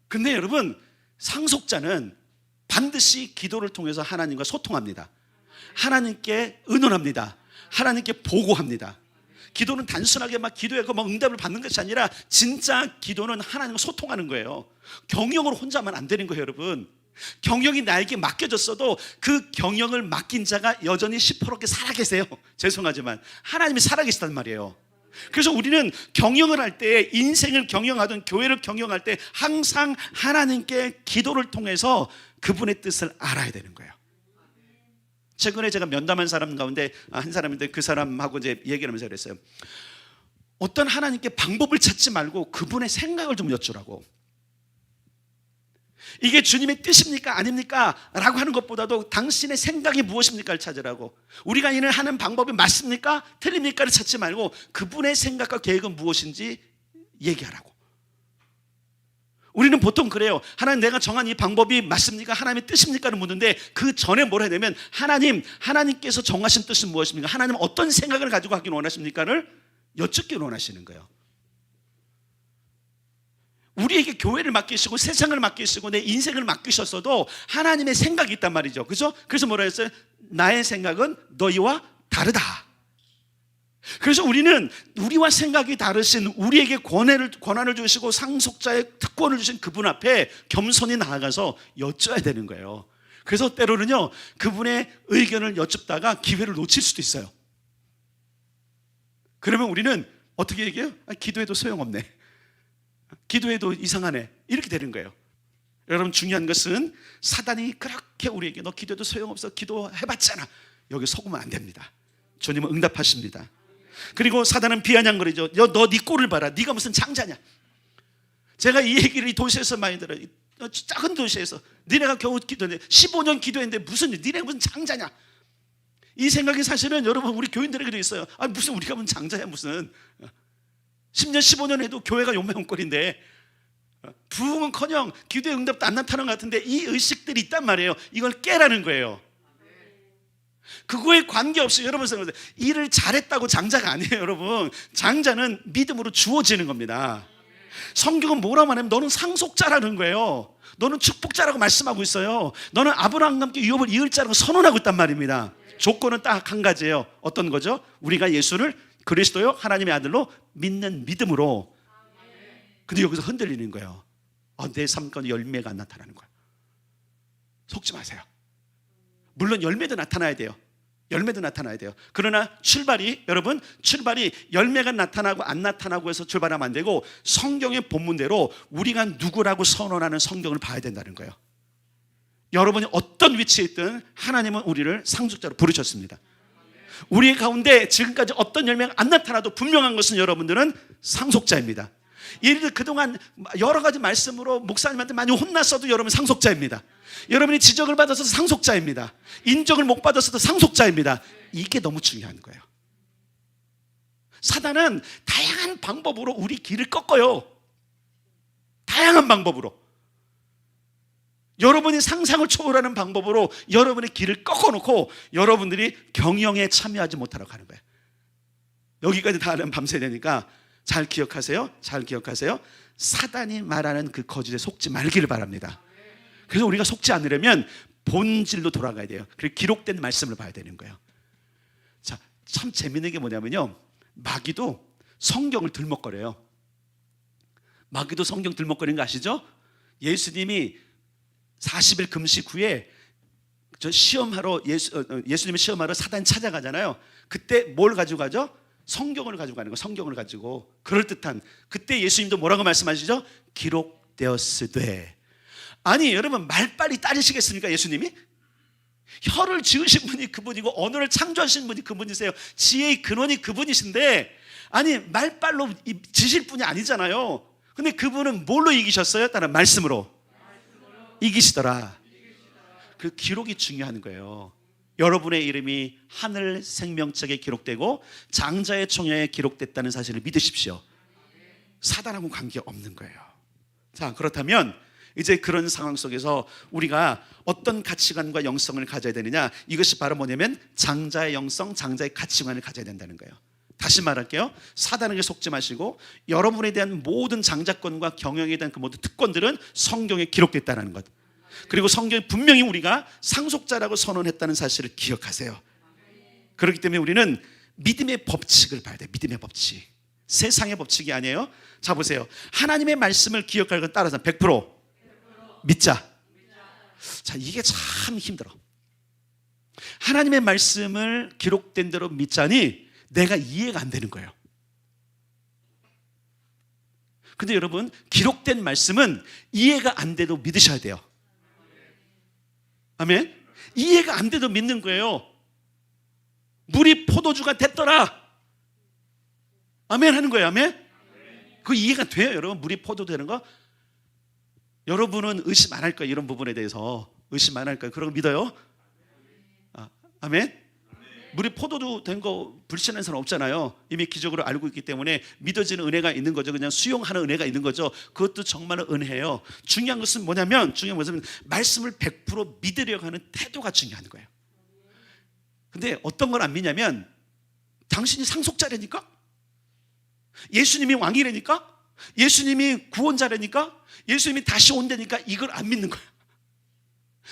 근데 여러분, 상속자는 반드시 기도를 통해서 하나님과 소통합니다. 하나님께 의논합니다. 하나님께 보고합니다. 기도는 단순하게 막 기도해서 막 응답을 받는 것이 아니라 진짜 기도는 하나님과 소통하는 거예요. 경영으로 혼자 하면 안 되는 거예요, 여러분. 경영이 나에게 맡겨졌어도 그 경영을 맡긴 자가 여전히 시퍼렇게 살아계세요. 죄송하지만 하나님이 살아계시단 말이에요. 그래서 우리는 경영을 할 때, 인생을 경영하든 교회를 경영할 때 항상 하나님께 기도를 통해서 그분의 뜻을 알아야 되는 거예요. 최근에 제가 면담한 사람 가운데 한 사람인데 그 사람하고 이제 얘기를 하면서 그랬어요. 어떤 하나님께 방법을 찾지 말고 그분의 생각을 좀 여쭈라고. 이게 주님의 뜻입니까? 아닙니까? 라고 하는 것보다도 당신의 생각이 무엇입니까를 찾으라고. 우리가 이를 하는 방법이 맞습니까? 틀립니까를 찾지 말고 그분의 생각과 계획은 무엇인지 얘기하라고. 우리는 보통 그래요. 하나님, 내가 정한 이 방법이 맞습니까? 하나님의 뜻입니까를 묻는데 그 전에 뭘 해야 되면 하나님께서 정하신 뜻은 무엇입니까? 하나님 어떤 생각을 가지고 하기를 원하십니까를 여쭙기를 원하시는 거예요. 우리에게 교회를 맡기시고 세상을 맡기시고 내 인생을 맡기셨어도 하나님의 생각이 있단 말이죠. 그죠? 그래서 뭐라 했어요? 나의 생각은 너희와 다르다. 그래서 우리는 우리와 생각이 다르신, 우리에게 권한을 주시고 상속자의 특권을 주신 그분 앞에 겸손히 나아가서 여쭤야 되는 거예요. 그래서 때로는요, 그분의 의견을 여쭙다가 기회를 놓칠 수도 있어요. 그러면 우리는 어떻게 얘기해요? 기도해도 소용없네, 기도해도 이상하네, 이렇게 되는 거예요. 여러분, 중요한 것은 사단이 그렇게 우리에게 너 기도해도 소용없어, 기도해봤잖아, 여기 속으면 안 됩니다. 주님은 응답하십니다. 그리고 사단은 비아냥거리죠. 너 네 꼴을 봐라, 네가 무슨 장자냐. 제가 이 얘기를 이 도시에서 많이 들어요. 작은 도시에서 니네가 겨우 기도했는데 15년 기도했는데 니네가 무슨 장자냐. 이 생각이 사실은 여러분 우리 교인들에게도 있어요. 무슨 우리가 무슨 장자야, 무슨 10년 15년 해도 교회가 용맹원꼴인데 부흥은커녕 기도의 응답도 안 나타나는 것 같은데 이 의식들이 있단 말이에요. 이걸 깨라는 거예요. 그거에 관계없이 여러분 생각하세요. 일을 잘했다고 장자가 아니에요. 여러분, 장자는 믿음으로 주어지는 겁니다. 성경은 뭐라고 하냐면 너는 상속자라는 거예요. 너는 축복자라고 말씀하고 있어요. 너는 아브라함과 함께 유업을 이을 자라고 선언하고 있단 말입니다. 조건은 딱 한 가지예요. 어떤 거죠? 우리가 예수를 그리스도요 하나님의 아들로 믿는 믿음으로. 근데 여기서 흔들리는 거예요. 내 삶 가운데 열매가 안 나타나는 거예요. 속지 마세요. 물론 열매도 나타나야 돼요. 열매도 나타나야 돼요. 그러나 여러분 출발이 열매가 나타나고 안 나타나고 해서 출발하면 안 되고 성경의 본문대로 우리가 누구라고 선언하는 성경을 봐야 된다는 거예요. 여러분이 어떤 위치에 있든 하나님은 우리를 상속자로 부르셨습니다. 우리 가운데 지금까지 어떤 열매가 안 나타나도 분명한 것은 여러분들은 상속자입니다. 예를 들어 그동안 여러 가지 말씀으로 목사님한테 많이 혼났어도 여러분 상속자입니다. 여러분이 지적을 받아서 상속자입니다. 인정을 못 받았어도 상속자입니다. 이게 너무 중요한 거예요. 사단은 다양한 방법으로 우리 길을 꺾어요. 다양한 방법으로. 여러분이 상상을 초월하는 방법으로 여러분의 길을 꺾어놓고 여러분들이 경영에 참여하지 못하라고 하는 거예요. 여기까지 다 하면 밤새 되니까 잘 기억하세요. 잘 기억하세요. 사단이 말하는 그 거짓에 속지 말기를 바랍니다. 그래서 우리가 속지 않으려면 본질로 돌아가야 돼요. 그리고 기록된 말씀을 봐야 되는 거예요. 자, 참 재밌는 게 뭐냐면요, 마귀도 성경을 들먹거려요. 마귀도 성경 들먹거리는 거 아시죠? 예수님이 40일 금식 후에 예수님이 시험하러 사단 찾아가잖아요. 그때 뭘 가지고 가죠? 성경을 가지고 가는 거. 성경을 가지고 그럴듯한, 그때 예수님도 뭐라고 말씀하시죠? 기록되었으되. 아니 여러분, 말빨이 따르시겠습니까? 예수님이 혀를 지으신 분이 그분이고 언어를 창조하신 분이 그분이세요. 지혜의 근원이 그분이신데, 아니 말빨로 지실 분이 아니잖아요. 근데 그분은 뭘로 이기셨어요? 다른 말씀으로 이기시더라. 그 기록이 중요한 거예요. 여러분의 이름이 하늘 생명책에 기록되고 장자의 총회에 기록됐다는 사실을 믿으십시오. 사단하고 관계없는 거예요. 자, 그렇다면 이제 그런 상황 속에서 우리가 어떤 가치관과 영성을 가져야 되느냐, 이것이 바로 뭐냐면 장자의 영성, 장자의 가치관을 가져야 된다는 거예요. 다시 말할게요. 사단에게 속지 마시고 여러분에 대한 모든 장자권과 경영에 대한 그 모든 특권들은 성경에 기록됐다는 것, 그리고 성경에 분명히 우리가 상속자라고 선언했다는 사실을 기억하세요. 그렇기 때문에 우리는 믿음의 법칙을 봐야 돼요. 믿음의 법칙, 세상의 법칙이 아니에요. 자, 보세요. 하나님의 말씀을 기억할 것 따라서 100% 믿자. 자, 이게 참 힘들어. 하나님의 말씀을 기록된 대로 믿자니 내가 이해가 안 되는 거예요. 근데 여러분, 기록된 말씀은 이해가 안 돼도 믿으셔야 돼요. 아멘. 이해가 안 돼도 믿는 거예요. 물이 포도주가 됐더라, 아멘 하는 거예요. 아멘. 그 이해가 돼요, 여러분? 물이 포도주 되는 거? 여러분은 의심 안 할 거예요. 이런 부분에 대해서 의심 안 할 거예요. 그런 거 믿어요? 아멘. 물이 포도주 된 거 불신하는 사람 없잖아요. 이미 기적으로 알고 있기 때문에 믿어지는 은혜가 있는 거죠. 그냥 수용하는 은혜가 있는 거죠. 그것도 정말 은혜예요. 중요한 것은 뭐냐면, 말씀을 100% 믿으려고 하는 태도가 중요한 거예요. 근데 어떤 걸 안 믿냐면, 당신이 상속자라니까, 예수님이 왕이라니까, 예수님이 구원자라니까, 예수님이 다시 온다니까 이걸 안 믿는 거예요.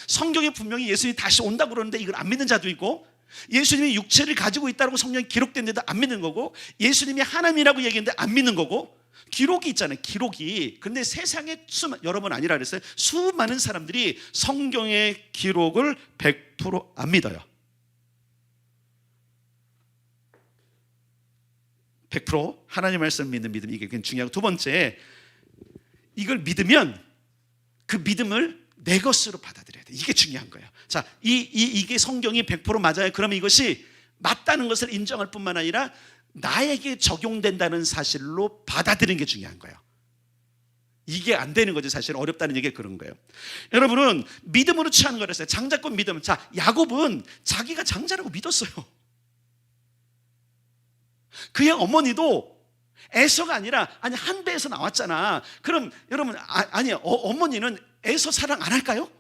성경에 분명히 예수님이 다시 온다고 그러는데 이걸 안 믿는 자도 있고, 예수님이 육체를 가지고 있다고 성경에 기록된데도 안 믿는 거고, 예수님이 하나님이라고 얘기했는데 안 믿는 거고, 기록이 있잖아요, 기록이. 근데 세상에 여러분 아니라 그랬어요. 수많은 사람들이 성경의 기록을 100% 안 믿어요. 100% 하나님 말씀을 믿는 믿음, 이게 중요하고, 두 번째, 이걸 믿으면 그 믿음을 내 것으로 받아들여야 돼. 이게 중요한 거예요. 자, 이게 성경이 100% 맞아요. 그러면 이것이 맞다는 것을 인정할 뿐만 아니라 나에게 적용된다는 사실로 받아들이는 게 중요한 거예요. 이게 안 되는 거죠. 사실 어렵다는 얘기가 그런 거예요. 여러분은 믿음으로 취하는 거랬어요. 장자권 믿음. 자, 야곱은 자기가 장자라고 믿었어요. 그의 어머니도 에서가 아니라, 아니, 한 배에서 나왔잖아. 그럼 여러분, 어머니는 에서 사랑 안 할까요?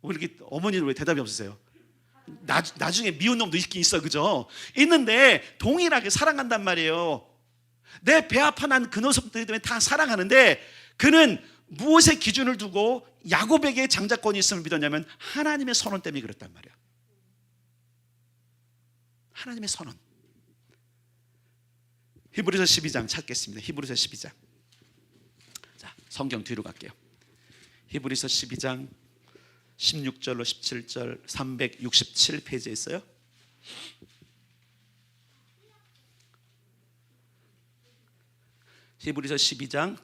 이렇게 어머니는 왜 대답이 없으세요? 나중에 미운 놈도 있긴 있어, 그죠? 있는데 동일하게 사랑한단 말이에요. 내 배 아파 난 그 녀석들 때문에 다 사랑하는데, 그는 무엇의 기준을 두고 야곱에게 장자권이 있음을 믿었냐면 하나님의 선언 때문에 그랬단 말이야. 하나님의 선언. 히브리서 12장 찾겠습니다. 히브리서 12장. 자, 성경 뒤로 갈게요. 히브리서 12장 16절로 17절 367페이지에 있어요. 히브리서 12장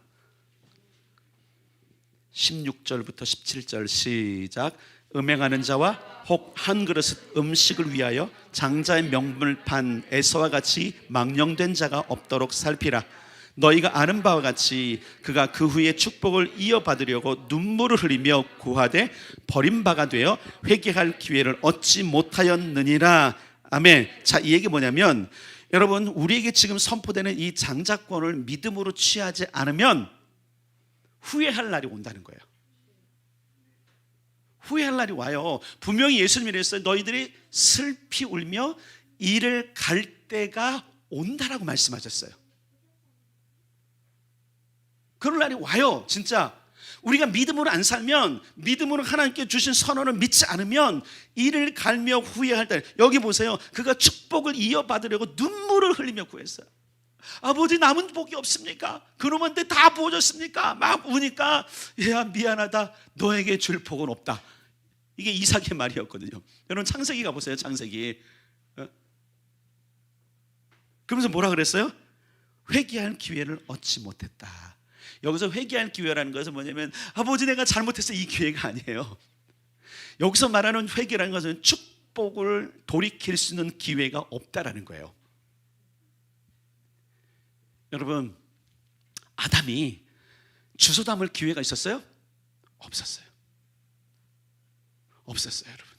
16절부터 17절 시작. 음행하는 자와 혹 한 그릇 음식을 위하여 장자의 명분을 판 에서와 같이 망령된 자가 없도록 살피라. 너희가 아는 바와 같이 그가 그 후에 축복을 이어받으려고 눈물을 흘리며 구하되 버림바가 되어 회개할 기회를 얻지 못하였느니라. 아멘. 자, 이 얘기 뭐냐면, 여러분, 우리에게 지금 선포되는 이 장자권을 믿음으로 취하지 않으면 후회할 날이 온다는 거예요. 후회할 날이 와요. 분명히 예수님이 그랬어요. 너희들이 슬피 울며 이를 갈 때가 온다라고 말씀하셨어요. 그럴 날이 와요. 진짜 우리가 믿음으로 안 살면, 믿음으로 하나님께 주신 선언을 믿지 않으면 이를 갈며 후회할 때, 여기 보세요. 그가 축복을 이어받으려고 눈물을 흘리며 구했어요. 아버지, 남은 복이 없습니까? 그놈한테 다 부어졌습니까? 막 우니까, 야, 미안하다, 너에게 줄 복은 없다. 이게 이삭의 말이었거든요. 여러분, 창세기 가보세요. 창세기. 그러면서 뭐라 그랬어요? 회개할 기회를 얻지 못했다. 여기서 회개할 기회라는 것은 뭐냐면, 아버지 내가 잘못했어, 이 기회가 아니에요. 여기서 말하는 회개라는 것은 축복을 돌이킬 수 있는 기회가 없다라는 거예요. 여러분, 아담이 주소 담을 기회가 있었어요? 없었어요. 없었어요, 여러분.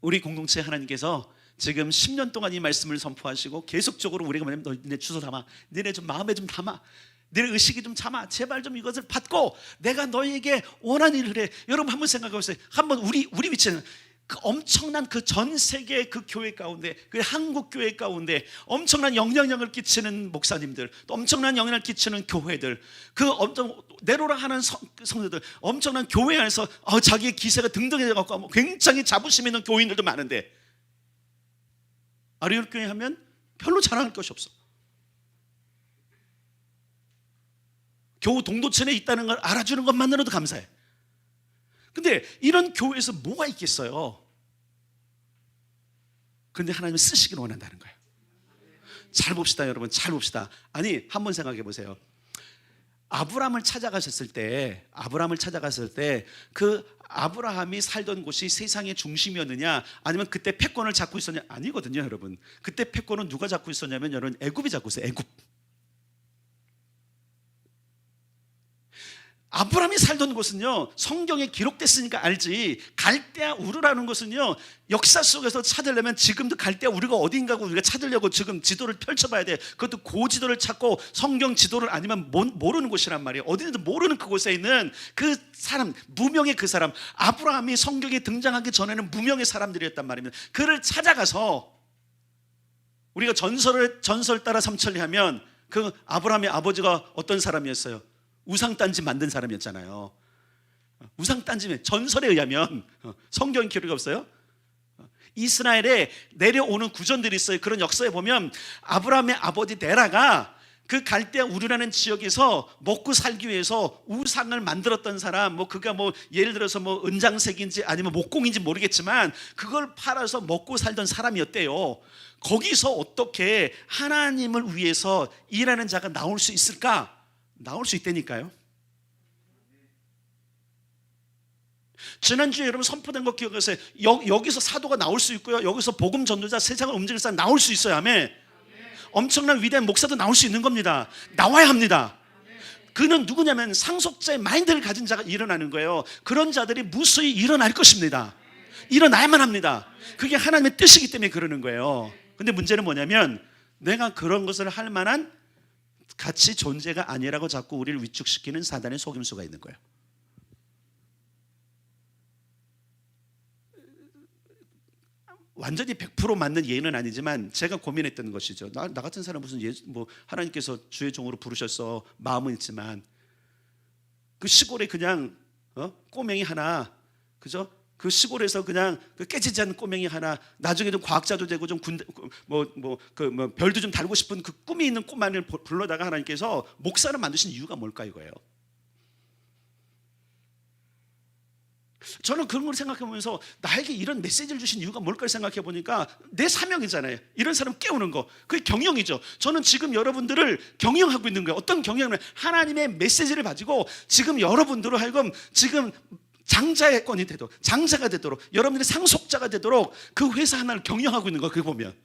우리 공동체 하나님께서 지금 10년 동안 이 말씀을 선포하시고 계속적으로 우리가 뭐냐면 너네 주소 담아, 너네 좀 마음에 좀 담아, 너네 의식이 좀 담아, 제발 좀 이것을 받고 내가 너에게 원하는 일을 해. 여러분 한번 생각해 보세요. 한번 우리 위치는 그 엄청난 그 전 세계 그 교회 가운데, 그 한국 교회 가운데 엄청난 영향력을 끼치는 목사님들, 또 엄청난 영향을 끼치는 교회들, 그 엄청 내로라 하는 성도들, 엄청난 교회 안에서 자기의 기세가 등등해져갖고 굉장히 자부심 있는 교인들도 많은데 아리온 교회 하면 별로 자랑할 것이 없어. 겨우 동도천에 있다는 걸 알아주는 것만으로도 감사해. 근데 이런 교회에서 뭐가 있겠어요? 그런데 하나님은 쓰시기를 원한다는 거예요. 잘 봅시다, 여러분. 잘 봅시다. 아니, 한번 생각해 보세요. 아브라함을 찾아가셨을 때 그 아브라함이 살던 곳이 세상의 중심이었느냐, 아니면 그때 패권을 잡고 있었냐? 아니거든요, 여러분. 그때 패권은 누가 잡고 있었냐면 여러분, 애굽이 잡고 있어요. 애굽. 아브라함이 살던 곳은요, 성경에 기록됐으니까 알지, 갈대아 우르라는 곳은요, 역사 속에서 찾으려면 지금도 갈대아 우르가 어딘가고 우리가 찾으려고 지금 지도를 펼쳐봐야 돼. 그것도 고지도를 찾고 성경 지도를 아니면 모르는 곳이란 말이에요. 어디든지 모르는 그곳에 있는 그 사람, 무명의 그 사람, 아브라함이 성경에 등장하기 전에는 무명의 사람들이었단 말입니다. 그를 찾아가서 우리가 전설 따라 삼천리하면 그 아브라함의 아버지가 어떤 사람이었어요? 우상단지 만든 사람이었잖아요. 우상단지, 전설에 의하면, 성경 기록이 없어요? 이스라엘에 내려오는 구전들이 있어요. 그런 역사에 보면 아브라함의 아버지 데라가 그 갈대아 우르라는 지역에서 먹고 살기 위해서 우상을 만들었던 사람, 그가 예를 들어서 은장색인지 아니면 목공인지 모르겠지만 그걸 팔아서 먹고 살던 사람이었대요. 거기서 어떻게 하나님을 위해서 일하는 자가 나올 수 있을까? 나올 수 있다니까요. 지난주에 여러분 선포된 거 기억하세요? 여기서 사도가 나올 수 있고요, 여기서 복음 전도자, 세상을 움직일 사람 나올 수 있어요. 아멘. 엄청난 위대한 목사도 나올 수 있는 겁니다. 나와야 합니다. 그는 누구냐면 상속자의 마인드를 가진 자가 일어나는 거예요. 그런 자들이 무수히 일어날 것입니다. 일어나야만 합니다. 그게 하나님의 뜻이기 때문에 그러는 거예요. 근데 문제는 뭐냐면 내가 그런 것을 할 만한 가치 존재가 아니라고 자꾸 우리를 위축시키는 사단의 속임수가 있는 거예요. 완전히 100% 맞는 예는 아니지만 제가 고민했던 것이죠. 나 같은 사람 무슨 하나님께서 주의 종으로 부르셔서 마음은 있지만 그 시골에 그냥 꼬맹이 하나, 그죠? 그 시골에서 그냥 그 깨지지 않는 꼬맹이 하나, 나중에 좀 과학자도 되고 좀 별도 좀 달고 싶은 그 꿈이 있는 꼬마를 불러다가 하나님께서 목사를 만드신 이유가 뭘까 이거예요. 저는 그런 걸 생각해보면서 나에게 이런 메시지를 주신 이유가 뭘까 생각해 보니까 내 사명이잖아요. 이런 사람 깨우는 거, 그게 경영이죠. 저는 지금 여러분들을 경영하고 있는 거예요. 어떤 경영이냐면 하나님의 메시지를 가지고 지금 여러분들로 하여금 지금 장자의 권이 되도록, 장자가 되도록, 여러분들이 상속자가 되도록 그 회사 하나를 경영하고 있는 거예요. 그거 보면.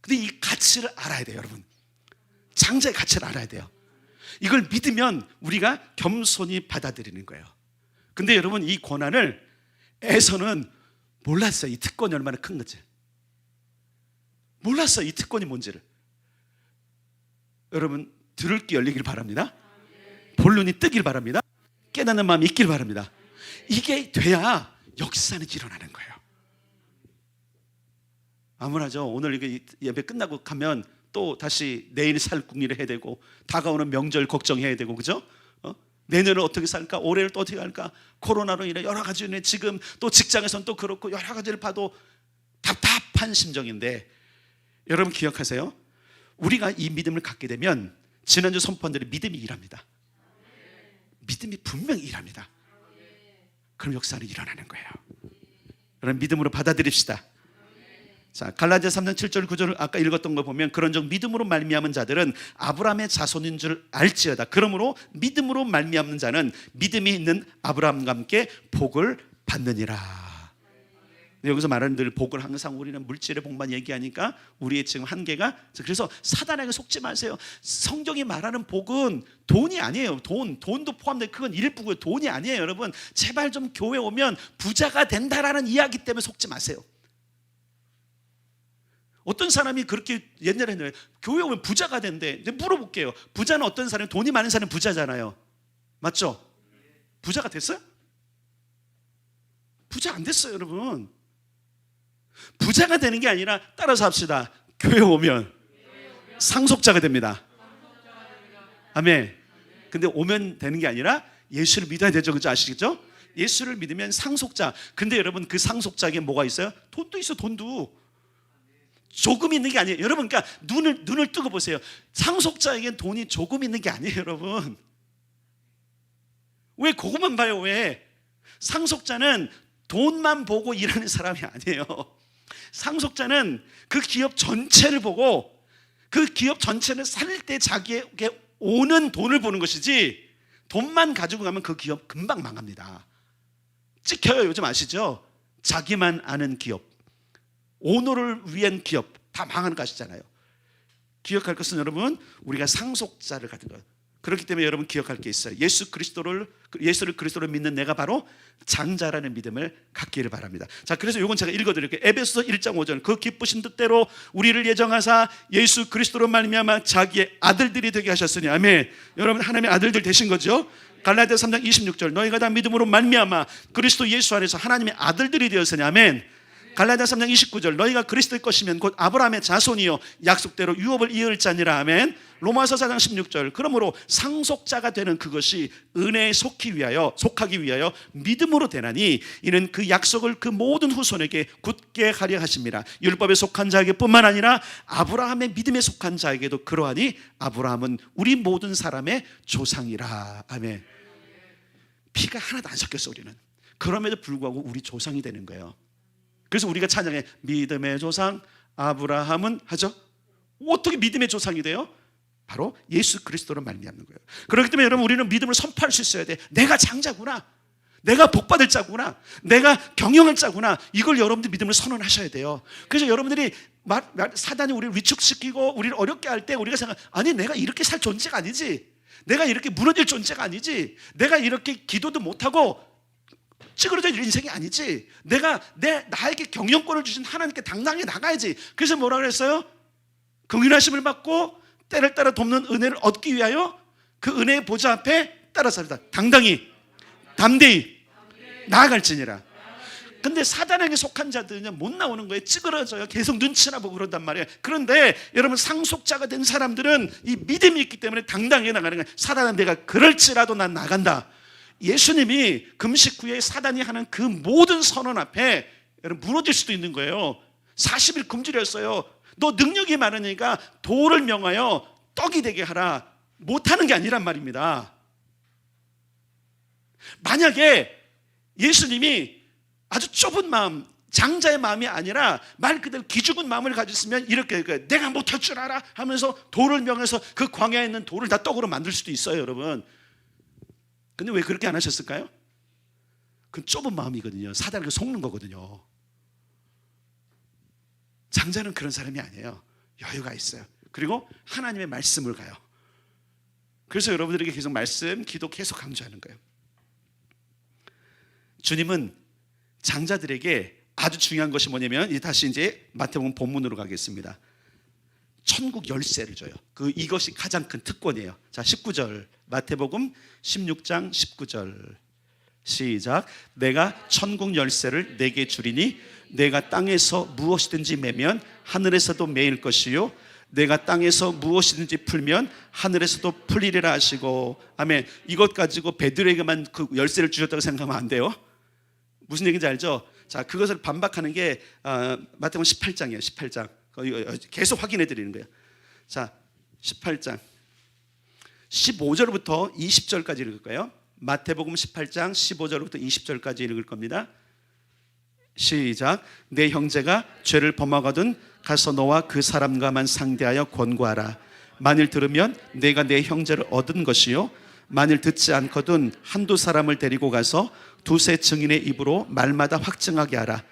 근데 이 가치를 알아야 돼요, 여러분. 장자의 가치를 알아야 돼요. 이걸 믿으면 우리가 겸손히 받아들이는 거예요. 근데 여러분, 이 고난을 에서는 몰랐어요. 이 특권이 얼마나 큰 건지. 몰랐어요, 이 특권이 뭔지를. 여러분, 들을 귀 열리길 바랍니다. 본론이 뜨길 바랍니다. 깨닫는 마음이 있길 바랍니다. 이게 돼야 역사는 일어나는 거예요. 아무나죠. 오늘 이게 예배 끝나고 가면 또 다시 내일 살 궁리를 해야 되고, 다가오는 명절 걱정해야 되고, 그죠? 내년을 어떻게 살까? 올해를 또 어떻게 할까? 코로나로 인해 여러 가지 인해 지금 또 직장에서는 또 그렇고 여러 가지를 봐도 답답한 심정인데, 여러분 기억하세요. 우리가 이 믿음을 갖게 되면 지난주 선포한 대로 믿음이 일합니다. 믿음이 분명히 일합니다. 그럼 역사는 일어나는 거예요. 여러분, 믿음으로 받아들입시다. 자, 갈라디아 3장 7절 9절을 아까 읽었던 거 보면, 그런즉 믿음으로 말미암은 자들은 아브라함의 자손인 줄 알지어다. 그러므로 믿음으로 말미암는 자는 믿음이 있는 아브라함과 함께 복을 받느니라. 여기서 말하는 늘 복을 항상 우리는 물질의 복만 얘기하니까 우리의 지금 한계가, 그래서 사단에게 속지 마세요. 성경이 말하는 복은 돈이 아니에요. 돈도 포함된, 그건 일부고요. 돈이 아니에요. 여러분 제발 좀 교회 오면 부자가 된다라는 이야기 때문에 속지 마세요. 어떤 사람이 그렇게 옛날에 했는데 교회 오면 부자가 된대. 근데 물어볼게요. 부자는 어떤 사람이, 돈이 많은 사람은 부자잖아요. 맞죠? 부자가 됐어요? 부자 안 됐어요, 여러분. 부자가 되는 게 아니라, 따라서 합시다. 교회 오면 상속자가 됩니다. 아멘. 근데 오면 되는 게 아니라 예수를 믿어야 되죠. 그죠? 아시겠죠? 예수를 믿으면 상속자. 근데 여러분 그 상속자에게 뭐가 있어요? 돈도 있어. 돈도 조금 있는 게 아니에요. 여러분 그러니까 눈을 뜨고 보세요. 상속자에겐 돈이 조금 있는 게 아니에요, 여러분. 왜 그것만 봐요? 왜? 상속자는 돈만 보고 일하는 사람이 아니에요. 상속자는 그 기업 전체를 보고 그 기업 전체를 살릴 때 자기에게 오는 돈을 보는 것이지, 돈만 가지고 가면 그 기업 금방 망합니다. 찍혀요. 요즘 아시죠? 자기만 아는 기업, 오너를 위한 기업 다 망하는 거 아시잖아요. 기억할 것은 여러분, 우리가 상속자를 가진 거예요. 그렇기 때문에 여러분 기억할 게 있어요. 예수를 그리스도로 믿는 내가 바로 장자라는 믿음을 갖기를 바랍니다. 자, 그래서 이건 제가 읽어드릴게요. 에베소서 1장 5절. 그 기쁘신 뜻대로 우리를 예정하사 예수 그리스도로 말미암아 자기의 아들들이 되게 하셨으니. 아멘. 여러분 하나님의 아들들 되신 거죠. 갈라디아 3장 26절. 너희가 다 믿음으로 말미암아 그리스도 예수 안에서 하나님의 아들들이 되었으니. 아멘. 갈라디아 3장 29절. 너희가 그리스도의 것이면 곧 아브라함의 자손이요 약속대로 유업을 이을 자니라. 아멘. 로마서 4장 16절. 그러므로 상속자가 되는 그것이 은혜에 속하기 위하여 믿음으로 되나니 이는 그 약속을 그 모든 후손에게 굳게 하려 하심이라. 율법에 속한 자에게 뿐만 아니라 아브라함의 믿음에 속한 자에게도 그러하니 아브라함은 우리 모든 사람의 조상이라. 아멘. 피가 하나도 안 섞였어 우리는. 그럼에도 불구하고 우리 조상이 되는 거예요. 그래서 우리가 찬양해 믿음의 조상 아브라함은 하죠. 어떻게 믿음의 조상이 돼요? 바로 예수 그리스도로 말미암는 거예요. 그렇기 때문에 여러분 우리는 믿음을 선포할 수 있어야 돼. 내가 장자구나, 내가 복받을 자구나, 내가 경영할 자구나. 이걸 여러분들 믿음을 선언하셔야 돼요. 그래서 여러분들이 사단이 우리를 위축시키고 우리를 어렵게 할 때 우리가 생각, 아니 내가 이렇게 살 존재가 아니지, 내가 이렇게 무너질 존재가 아니지, 내가 이렇게 기도도 못하고 찌그러질 인생이 아니지, 나에게 경영권을 주신 하나님께 당당히 나가야지. 그래서 뭐라 그랬어요? 긍휼하심을 받고 때를 따라 돕는 은혜를 얻기 위하여 그 은혜의 보좌 앞에 따라서 당당히 담대히 나아갈지니라. 근데 사단에게 속한 자들은 못 나오는 거예요. 찌그러져요. 계속 눈치나 보고 그런단 말이에요. 그런데 여러분 상속자가 된 사람들은 이 믿음이 있기 때문에 당당히 나가는 거예요. 사단은 내가 그럴지라도 난 나간다. 예수님이 금식 후에 사단이 하는 그 모든 선언 앞에 여러분 무너질 수도 있는 거예요. 40일 굶주렸어요. 너 능력이 많으니까 돌을 명하여 떡이 되게 하라. 못하는 게 아니란 말입니다. 만약에 예수님이 아주 좁은 마음, 장자의 마음이 아니라 말 그대로 기죽은 마음을 가졌으면 이렇게 내가 못할 줄 알아 하면서 돌을 명해서 그 광야에 있는 돌을 다 떡으로 만들 수도 있어요, 여러분. 근데 왜 그렇게 안 하셨을까요? 그건 좁은 마음이거든요. 사단에게 속는 거거든요. 장자는 그런 사람이 아니에요. 여유가 있어요. 그리고 하나님의 말씀을 가요. 그래서 여러분들에게 계속 말씀, 기도 계속 강조하는 거예요. 주님은 장자들에게 아주 중요한 것이 뭐냐면, 다시 이제 마태복음 본문으로 가겠습니다. 천국 열쇠를 줘요. 이것이 가장 큰 특권이에요. 자, 19절 마태복음 16장 19절 시작. 내가 천국 열쇠를 내게 주리니 내가 땅에서 무엇이든지 매면 하늘에서도 매일 것이요 내가 땅에서 무엇이든지 풀면 하늘에서도 풀리리라 하시고. 아멘. 이것 가지고 베드로에게만 그 열쇠를 주셨다고 생각하면 안 돼요. 무슨 얘기인지 알죠? 자, 그것을 반박하는 게 마태복음 18장이에요. 18장. 계속 확인해 드리는 거예요. 자, 18장 15절부터 20절까지 읽을 거예요. 마태복음 18장 15절부터 20절까지 읽을 겁니다. 시작. 내 형제가 죄를 범하거든 가서 너와 그 사람과만 상대하여 권고하라. 만일 들으면 내가 내 형제를 얻은 것이요 만일 듣지 않거든 한두 사람을 데리고 가서 두세 증인의 입으로 말마다 확증하게 하라.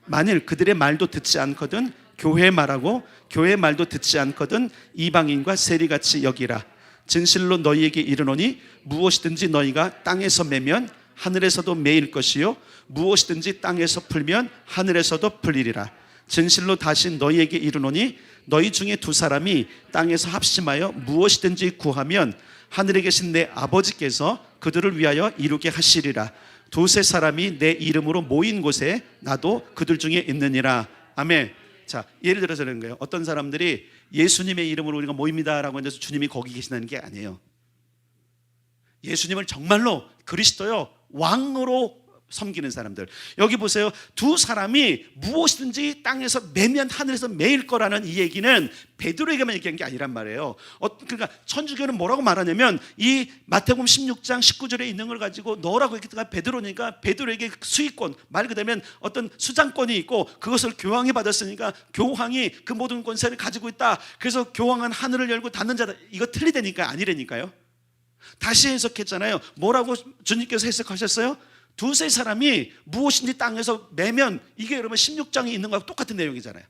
만일 그들의 말도 듣지 않거든 교회의 말하고 교회의 말도 듣지 않거든 이방인과 세리같이 여기라. 진실로 너희에게 이르노니 무엇이든지 너희가 땅에서 매면 하늘에서도 매일 것이요 무엇이든지 땅에서 풀면 하늘에서도 풀리리라. 진실로 다시 너희에게 이르노니 너희 중에 두 사람이 땅에서 합심하여 무엇이든지 구하면 하늘에 계신 내 아버지께서 그들을 위하여 이루게 하시리라. 두세 사람이 내 이름으로 모인 곳에 나도 그들 중에 있느니라. 아멘. 자, 예를 들어서 그런 거예요. 어떤 사람들이 예수님의 이름으로 우리가 모입니다라고 해서 주님이 거기 계신다는 게 아니에요. 예수님을 정말로 그리스도요 왕으로 섬기는 사람들. 여기 보세요. 두 사람이 무엇이든지 땅에서 매면 하늘에서 매일 거라는 이 얘기는 베드로에게만 얘기한 게 아니란 말이에요. 그러니까 천주교는 뭐라고 말하냐면 이 마태복음 16장 19절에 있는 걸 가지고 너라고 했다가 베드로니까 베드로에게 수익권, 말 그대로 어떤 수장권이 있고 그것을 교황이 받았으니까 교황이 그 모든 권세를 가지고 있다. 그래서 교황은 하늘을 열고 닫는 자다. 이거 틀리다니까 아니라니까요. 다시 해석했잖아요. 뭐라고 주님께서 해석하셨어요? 두세 사람이 무엇인지 땅에서 매면 이게 여러분 16장에 있는 거하고 똑같은 내용이잖아요.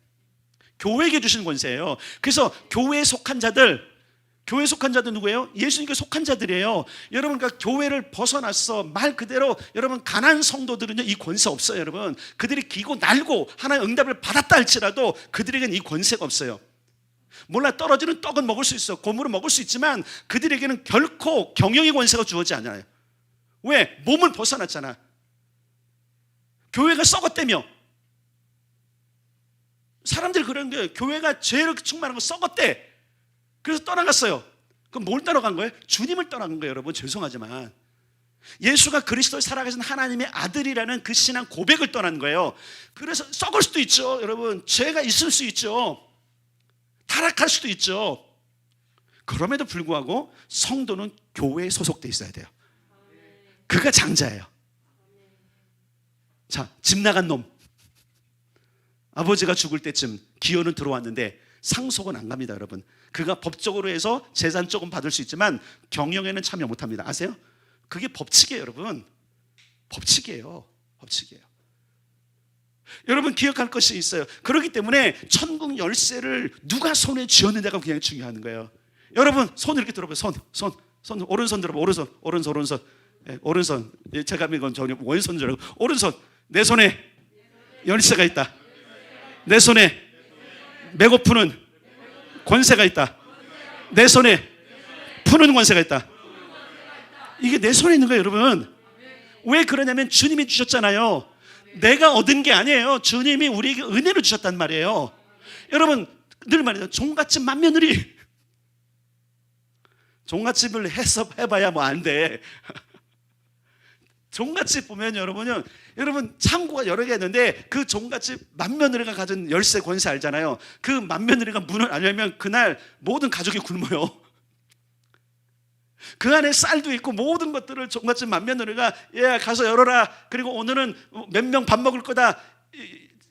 교회에게 주신 권세예요. 그래서 교회에 속한 자들 누구예요? 예수님께 속한 자들이에요. 여러분 그러니까 교회를 벗어났어. 말 그대로 여러분 가난한 성도들은요 이 권세 없어요. 여러분 그들이 기고 날고 하나의 응답을 받았다 할지라도 그들에게는 이 권세가 없어요. 몰라 떨어지는 떡은 먹을 수 있어. 고물은 먹을 수 있지만 그들에게는 결코 경영의 권세가 주어지지 않아요. 왜? 몸을 벗어났잖아. 교회가 썩었대며. 사람들이 그런 거예요. 교회가 죄로 충만한 거 썩었대. 그래서 떠나갔어요. 그럼 뭘 떠나간 거예요? 주님을 떠나간 거예요. 여러분 죄송하지만 예수가 그리스도의 살아계신 하나님의 아들이라는 그 신앙 고백을 떠난 거예요. 그래서 썩을 수도 있죠. 여러분 죄가 있을 수 있죠. 타락할 수도 있죠. 그럼에도 불구하고 성도는 교회에 소속돼 있어야 돼요. 그가 장자예요. 자, 집 나간 놈. 아버지가 죽을 때쯤 기혼은 들어왔는데 상속은 안 갑니다, 여러분. 그가 법적으로 해서 재산 조금 받을 수 있지만 경영에는 참여 못 합니다. 아세요? 그게 법칙이에요, 여러분. 법칙이에요. 법칙이에요. 여러분 기억할 것이 있어요. 그렇기 때문에 천국 열쇠를 누가 손에 쥐었느냐가 굉장히 중요한 거예요. 여러분 손 이렇게 들어봐요. 손 오른손 들어봐. 오른손. 네, 오른손. 제가 이건 전혀 왼손 줄 알고 오른손. 내 손에 열쇠가 있다. 내 손에 메고 푸는 권세가 있다. 내 손에 푸는 권세가 있다. 이게 내 손에 있는 거예요, 여러분. 왜 그러냐면 주님이 주셨잖아요. 내가 얻은 게 아니에요. 주님이 우리에게 은혜를 주셨단 말이에요. 여러분 늘 말해요. 종갓집 맏며느리. 종갓집을 해봐야 뭐 안 돼. 종갓집 보면 여러분 창고가 여러 개 있는데 그 종갓집 맏며느리가 가진 열쇠 권세 알잖아요. 그 맏며느리가 문을 안 열면 그날 모든 가족이 굶어요. 그 안에 쌀도 있고 모든 것들을 종갓집 맏며느리가 가서 열어라. 그리고 오늘은 몇 명 밥 먹을 거다.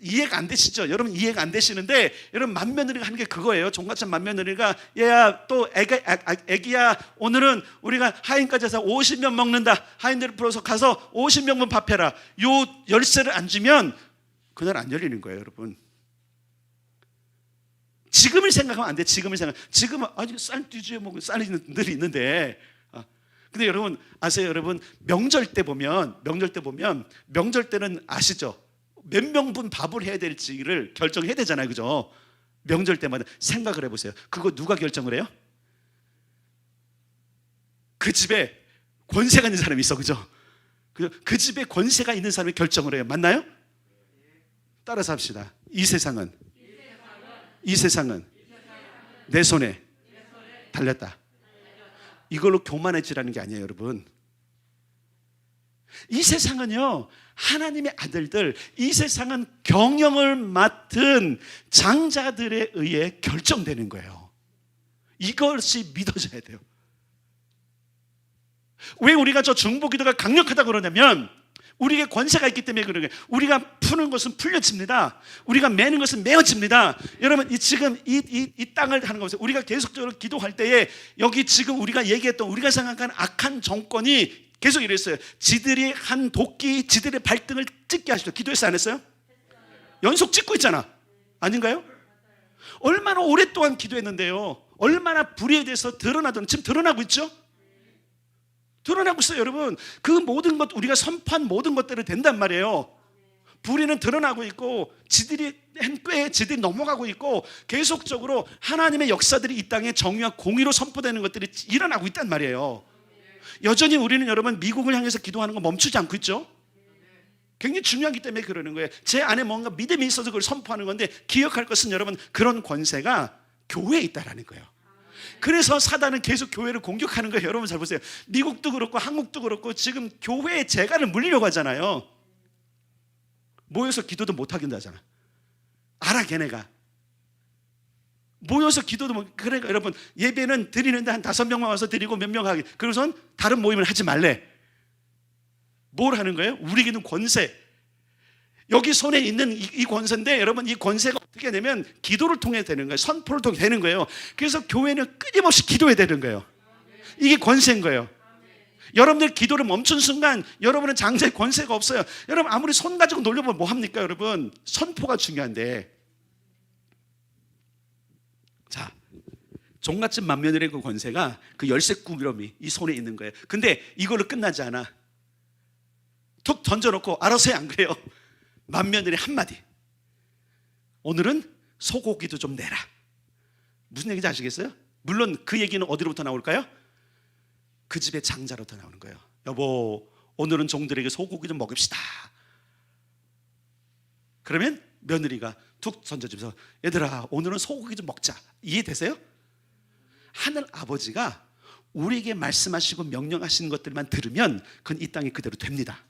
이해가 안 되시죠? 여러분 이해가 안 되시는데 여러분 맏며느리가 하는 게 그거예요. 종갓집 맏며느리가 얘야 또 애기야 오늘은 우리가 하인까지 해서 50명 먹는다. 하인들을 풀어서 가서 50명분 밥 해라. 요 열쇠를 안 주면 그날 안 열리는 거예요, 여러분. 지금을 생각하면 안 돼. 지금은 아직 쌀 뒤주에 먹고 쌀이 늘 있는데. 근데 여러분 아세요? 여러분 명절 때 보면 명절 때는 아시죠? 몇 명분 밥을 해야 될지를 결정해야 되잖아요, 그죠? 명절 때마다 생각을 해보세요. 그거 누가 결정을 해요? 그 집에 권세가 있는 사람이 있어, 그죠? 그 집에 권세가 있는 사람이 결정을 해요. 맞나요? 따라서 합시다. 이 세상은 내 손에 달렸다. 이걸로 교만해지라는 게 아니에요, 여러분. 이 세상은요, 하나님의 아들들, 이 세상은 경영을 맡은 장자들에 의해 결정되는 거예요. 이것이 믿어져야 돼요. 왜 우리가 저 중보기도가 강력하다고 그러냐면 우리에게 권세가 있기 때문에 그런 거예요. 우리가 푸는 것은 풀려집니다. 우리가 매는 것은 메어집니다. 여러분 지금 이 땅을 하는 것을 우리가 계속적으로 기도할 때에 여기 지금 우리가 얘기했던 우리가 생각한 악한 정권이 계속 이랬어요. 지들이 한 도끼 지들의 발등을 찢게 하시죠. 기도했어요, 안 했어요? 연속 찍고 있잖아. 아닌가요? 얼마나 오랫동안 기도했는데요. 얼마나 불의에 대해서 드러나던, 지금 드러나고 있죠? 드러나고 있어요, 여러분. 그 모든 것, 우리가 선포한 모든 것들이 된단 말이에요. 불의는 드러나고 있고 지들이 한 꾀에 지들이 넘어가고 있고 계속적으로 하나님의 역사들이 이 땅에 정의와 공의로 선포되는 것들이 일어나고 있단 말이에요. 여전히 우리는 여러분 미국을 향해서 기도하는 거 멈추지 않고 있죠. 굉장히 중요하기 때문에 그러는 거예요. 제 안에 뭔가 믿음이 있어서 그걸 선포하는 건데, 기억할 것은 여러분 그런 권세가 교회에 있다라는 거예요. 그래서 사단은 계속 교회를 공격하는 거예요. 여러분 잘 보세요. 미국도 그렇고 한국도 그렇고 지금 교회의 재갈을 물리려고 하잖아요. 모여서 기도도 못 하긴다 하잖아. 알아, 걔네가. 모여서 기도도 못. 그러니까 여러분 예배는 드리는데 한 5명만 와서 드리고 몇 명 하기. 그래서는 다른 모임을 하지 말래. 뭘 하는 거예요? 우리에게는 권세. 여기 손에 있는 이 권세인데, 여러분 이 권세가 어떻게 되면 기도를 통해 되는 거예요. 선포를 통해 되는 거예요. 그래서 교회는 끊임없이 기도해야 되는 거예요. 이게 권세인 거예요. 여러분들 기도를 멈춘 순간 여러분은 장자의 권세가 없어요. 여러분 아무리 손 가지고 놀려보면 뭐합니까? 여러분 선포가 중요한데. 자, 종갓집 맏며느리의 그 권세가 그 열쇠 꾸러미 이 손에 있는 거예요. 근데 이걸로 끝나지 않아. 툭 던져놓고 알아서 해. 안 그래요? 맏며느리 한마디. 오늘은 소고기도 좀 내라. 무슨 얘기인지 아시겠어요? 물론 그 얘기는 어디로부터 나올까요? 그 집의 장자로부터 나오는 거예요. 여보, 오늘은 종들에게 소고기 좀 먹읍시다. 그러면 며느리가 툭 던져주면서 얘들아 오늘은 소고기 좀 먹자. 이해되세요? 하늘 아버지가 우리에게 말씀하시고 명령하시는 것들만 들으면 그건 이 땅에 그대로 됩니다.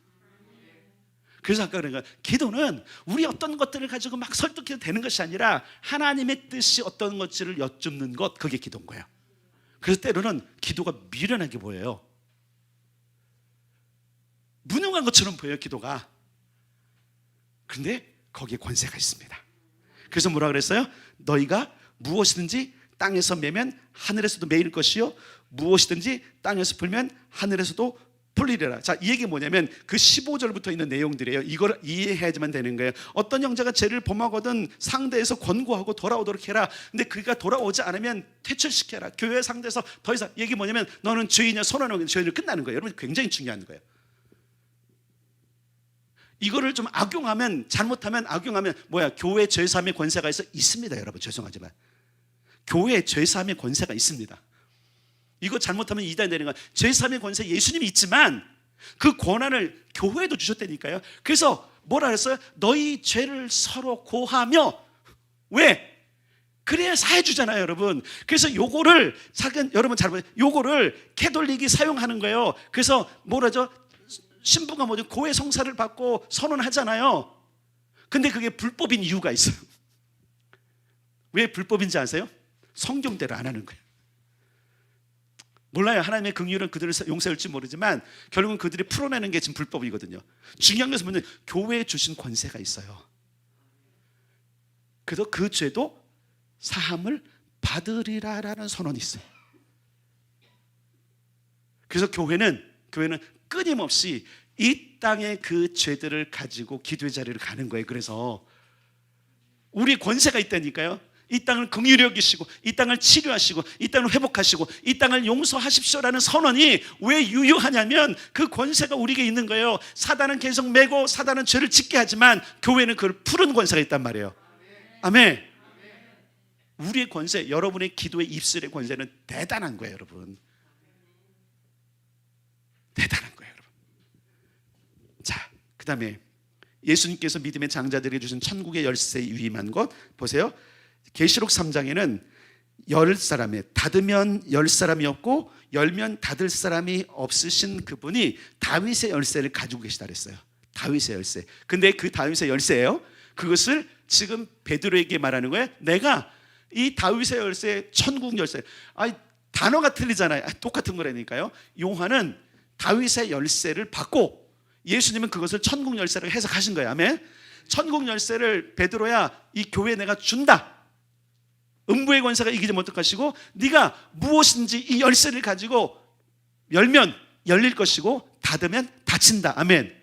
그래서 아까 그러니까 기도는 우리 어떤 것들을 가지고 막 설득해도 되는 것이 아니라 하나님의 뜻이 어떤 것들을 여쭙는 것, 그게 기도인 거예요. 그래서 때로는 기도가 미련하게 보여요. 무능한 것처럼 보여요, 기도가. 그런데 거기에 권세가 있습니다. 그래서 뭐라 그랬어요? 너희가 무엇이든지 땅에서 매면 하늘에서도 매일 것이요 무엇이든지 땅에서 풀면 하늘에서도 풀리리라. 자, 이 얘기 뭐냐면 그 15절부터 있는 내용들이에요. 이걸 이해해야지만 되는 거예요. 어떤 형제가 죄를 범하거든 상대에서 권고하고 돌아오도록 해라. 근데 그가 돌아오지 않으면 퇴출시켜라. 교회 상대에서 더 이상 얘기 뭐냐면 너는 죄인이야 선언하면 죄를 끝나는 거예요. 여러분 굉장히 중요한 거예요. 이거를 좀 악용하면, 잘못하면 악용하면 뭐야? 교회 죄사함의 권세가 있습니다. 여러분 죄송하지만 교회 죄사함의 권세가 있습니다. 이거 잘못하면 이단이 되는 거야. 죄사함의 권세 예수님이 있지만 그 권한을 교회에도 주셨다니까요. 그래서 뭐라 그랬어요? 너희 죄를 서로 고하며. 왜? 그래야 사해 주잖아요, 여러분. 그래서 요거를 여러분 잘 보세요. 요거를 캐톨릭이 사용하는 거예요. 그래서 뭐라죠? 신부가 뭐죠? 고해 성사를 받고 선언하잖아요. 근데 그게 불법인 이유가 있어요. 왜 불법인지 아세요? 성경대로 안 하는 거예요. 몰라요. 하나님의 긍휼은 그들을 용서할지 모르지만 결국은 그들이 풀어내는 게 지금 불법이거든요. 중요한 것은 뭐냐면 교회에 주신 권세가 있어요. 그래서 그 죄도 사함을 받으리라라는 선언이 있어요. 그래서 교회는 끊임없이 이 땅의 그 죄들을 가지고 기도의 자리를 가는 거예요. 그래서 우리 권세가 있다니까요. 이 땅을 긍휼히 여기시고 이 땅을 치료하시고 이 땅을 회복하시고 이 땅을 용서하십시오라는 선언이 왜 유효하냐면 그 권세가 우리에게 있는 거예요. 사단은 계속 매고 사단은 죄를 짓게 하지만 교회는 그걸 푸는 권세가 있단 말이에요. 아멘. 우리의 권세, 여러분의 기도의 입술의 권세는 대단한 거예요, 여러분. 대단한 거예요, 여러분. 자, 그 다음에 예수님께서 믿음의 장자들에게 주신 천국의 열쇠에 위임한 것 보세요. 계시록 3장에는 열 사람에 닫으면 열 사람이 없고 열면 닫을 사람이 없으신 그분이 다윗의 열쇠를 가지고 계시다 그랬어요. 다윗의 열쇠. 근데 그 다윗의 열쇠예요. 그것을 지금 베드로에게 말하는 거예요. 내가 이 다윗의 열쇠, 천국 열쇠. 단어가 틀리잖아요. 똑같은 거라니까요. 요한은 다윗의 열쇠를 받고 예수님은 그것을 천국 열쇠를 해석하신 거예요. 아멘. 천국 열쇠를 베드로야 이 교회에 내가 준다. 음부의 권세가 이기지 못할 것이고 네가 무엇인지 이 열쇠를 가지고 열면 열릴 것이고 닫으면 닫힌다. 아멘.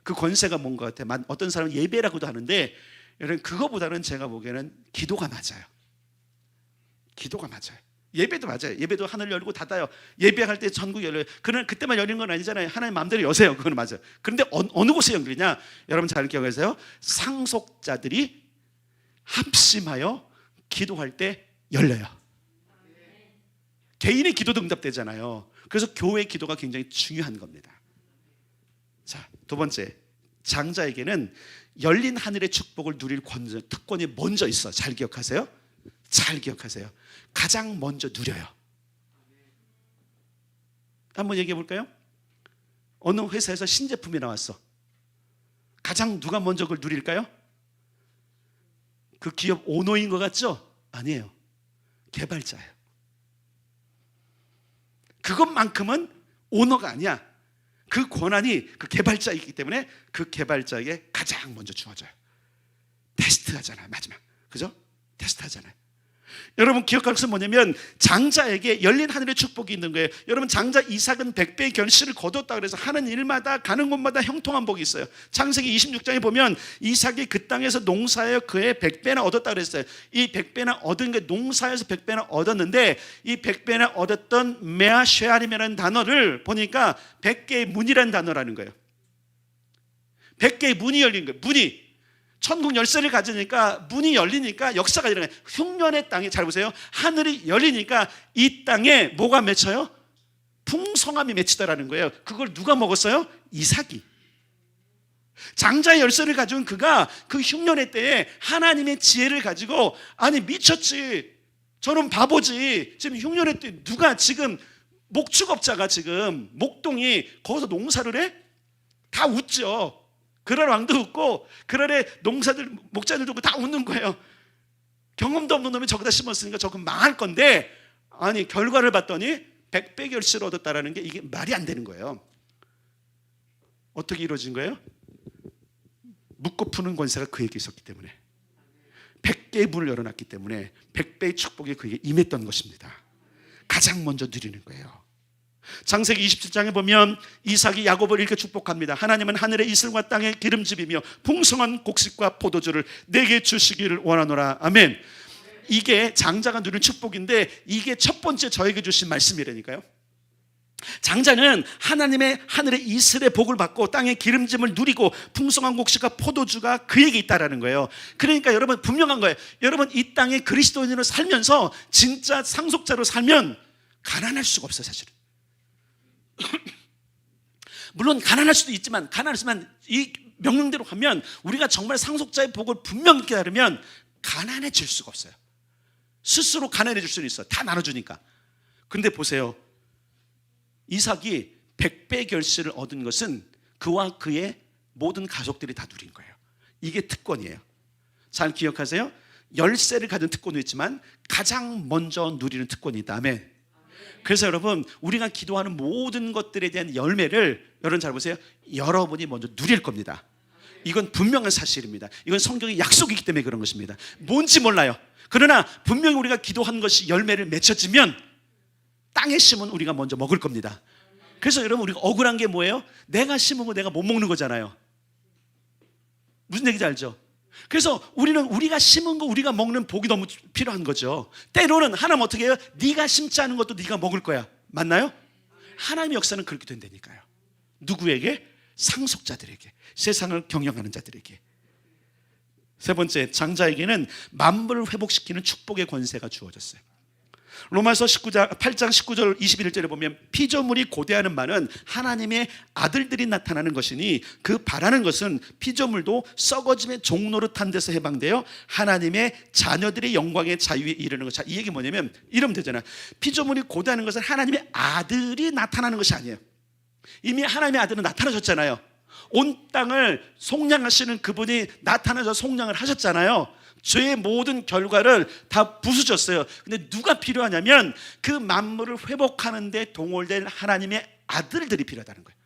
그 권세가 뭔 것 같아요? 어떤 사람은 예배라고도 하는데 여러분 그거보다는 제가 보기에는 기도가 맞아요. 기도가 맞아요. 예배도 맞아요. 예배도 하늘 열고 닫아요. 예배할 때 전국 열려요. 그러나 그때만 열리는 건 아니잖아요. 하나님 마음대로 여세요. 그건 맞아요. 그런데 어느 곳에 연결이냐? 여러분 잘 기억하세요. 상속자들이 합심하여 기도할 때 열려요. 개인의 기도도 응답되잖아요. 그래서 교회 기도가 굉장히 중요한 겁니다. 자, 두 번째, 장자에게는 열린 하늘의 축복을 누릴 특권이 먼저 있어. 잘 기억하세요. 잘 기억하세요. 가장 먼저 누려요. 한번 얘기해 볼까요? 어느 회사에서 신제품이 나왔어. 가장 누가 먼저 그걸 누릴까요? 그 기업 오너인 것 같죠? 아니에요. 개발자예요. 그것만큼은 오너가 아니야. 그 권한이 그 개발자이기 때문에 그 개발자에게 가장 먼저 주어져요. 테스트하잖아요. 마지막. 그죠? 테스트하잖아요. 여러분 기억할 것은 뭐냐면 장자에게 열린 하늘의 축복이 있는 거예요. 여러분 장자 이삭은 100배의 결실을 거뒀다 그래서 하는 일마다 가는 곳마다 형통한 복이 있어요. 창세기 26장에 보면 이삭이 그 땅에서 농사하여 그의 100배나 얻었다 그랬어요. 이 100배나 얻은 게 농사에서 100배나 얻었는데 이 100배나 얻었던 메아쉐아림이라는 단어를 보니까 100개의 문이라는 단어라는 거예요. 100개의 문이 열린 거예요. 문이 천국 열쇠를 가지니까 문이 열리니까 역사가 일어나요. 흉년의 땅에 잘 보세요. 하늘이 열리니까 이 땅에 뭐가 맺혀요? 풍성함이 맺히더라는 거예요. 그걸 누가 먹었어요? 이삭이. 장자의 열쇠를 가져온 그가 그 흉년의 때에 하나님의 지혜를 가지고 아니 미쳤지. 저는 바보지. 지금 흉년의 때 누가 지금 목축업자가 지금 목동이 거기서 농사를 해? 다 웃죠. 그럴 왕도 웃고 그럴에 농사들 목자들도 웃고 다 웃는 거예요. 경험도 없는 놈이 저기다 심었으니까 저건 망할 건데 아니 결과를 봤더니 100배 결실을 얻었다라는 게 이게 말이 안 되는 거예요. 어떻게 이루어진 거예요? 묻고 푸는 권세가 그에게 있었기 때문에 100개의 문을 열어놨기 때문에 100배의 축복이 그에게 임했던 것입니다. 가장 먼저 누리는 거예요. 창세기 27장에 보면 이삭이 야곱을 이렇게 축복합니다. 하나님은 하늘의 이슬과 땅의 기름집이며 풍성한 곡식과 포도주를 내게 주시기를 원하노라. 아멘. 이게 장자가 누리는 축복인데 이게 첫 번째 저에게 주신 말씀이라니까요. 장자는 하나님의 하늘의 이슬의 복을 받고 땅의 기름짐을 누리고 풍성한 곡식과 포도주가 그에게 있다라는 거예요. 그러니까 여러분 분명한 거예요. 여러분 이 땅에 그리스도인으로 살면서 진짜 상속자로 살면 가난할 수가 없어요. 사실은 물론 가난할 수도 있지만 이 명령대로 하면 우리가 정말 상속자의 복을 분명히 깨달으면 가난해질 수가 없어요. 스스로 가난해질 수는 있어요. 다 나눠주니까. 근데 보세요. 이삭이 100배 결실을 얻은 것은 그와 그의 모든 가족들이 다 누린 거예요. 이게 특권이에요. 잘 기억하세요. 열쇠를 가진 특권도 있지만 가장 먼저 누리는 특권이 있다. 아멘. 그래서 여러분 우리가 기도하는 모든 것들에 대한 열매를 여러분 잘 보세요. 여러분이 먼저 누릴 겁니다. 이건 분명한 사실입니다. 이건 성경의 약속이기 때문에 그런 것입니다. 뭔지 몰라요. 그러나 분명히 우리가 기도한 것이 열매를 맺혀지면 땅에 심은 우리가 먼저 먹을 겁니다. 그래서 여러분 우리가 억울한 게 뭐예요? 내가 심은 거 내가 못 먹는 거잖아요. 무슨 얘기인지 알죠? 그래서 우리는 우리가 심은 거 우리가 먹는 복이 너무 필요한 거죠. 때로는 하나님 어떻게 해요? 네가 심지 않은 것도 네가 먹을 거야. 맞나요? 하나님의 역사는 그렇게 된다니까요. 누구에게? 상속자들에게, 세상을 경영하는 자들에게. 세 번째, 장자에게는 만물을 회복시키는 축복의 권세가 주어졌어요. 로마서 8장 19절 21절에 보면 피조물이 고대하는 바는 하나님의 아들들이 나타나는 것이니 그 바라는 것은 피조물도 썩어짐의 종노릇한 데서 해방되어 하나님의 자녀들의 영광의 자유에 이르는 것. 자, 이 얘기 뭐냐면 이러면 되잖아. 피조물이 고대하는 것은 하나님의 아들이 나타나는 것이 아니에요. 이미 하나님의 아들은 나타나셨잖아요. 온 땅을 속량하시는 그분이 나타나서 속량을 하셨잖아요. 죄의 모든 결과를 다 부수셨어요. 근데 누가 필요하냐면 그 만물을 회복하는 데 동원된 하나님의 아들들이 필요하다는 거예요.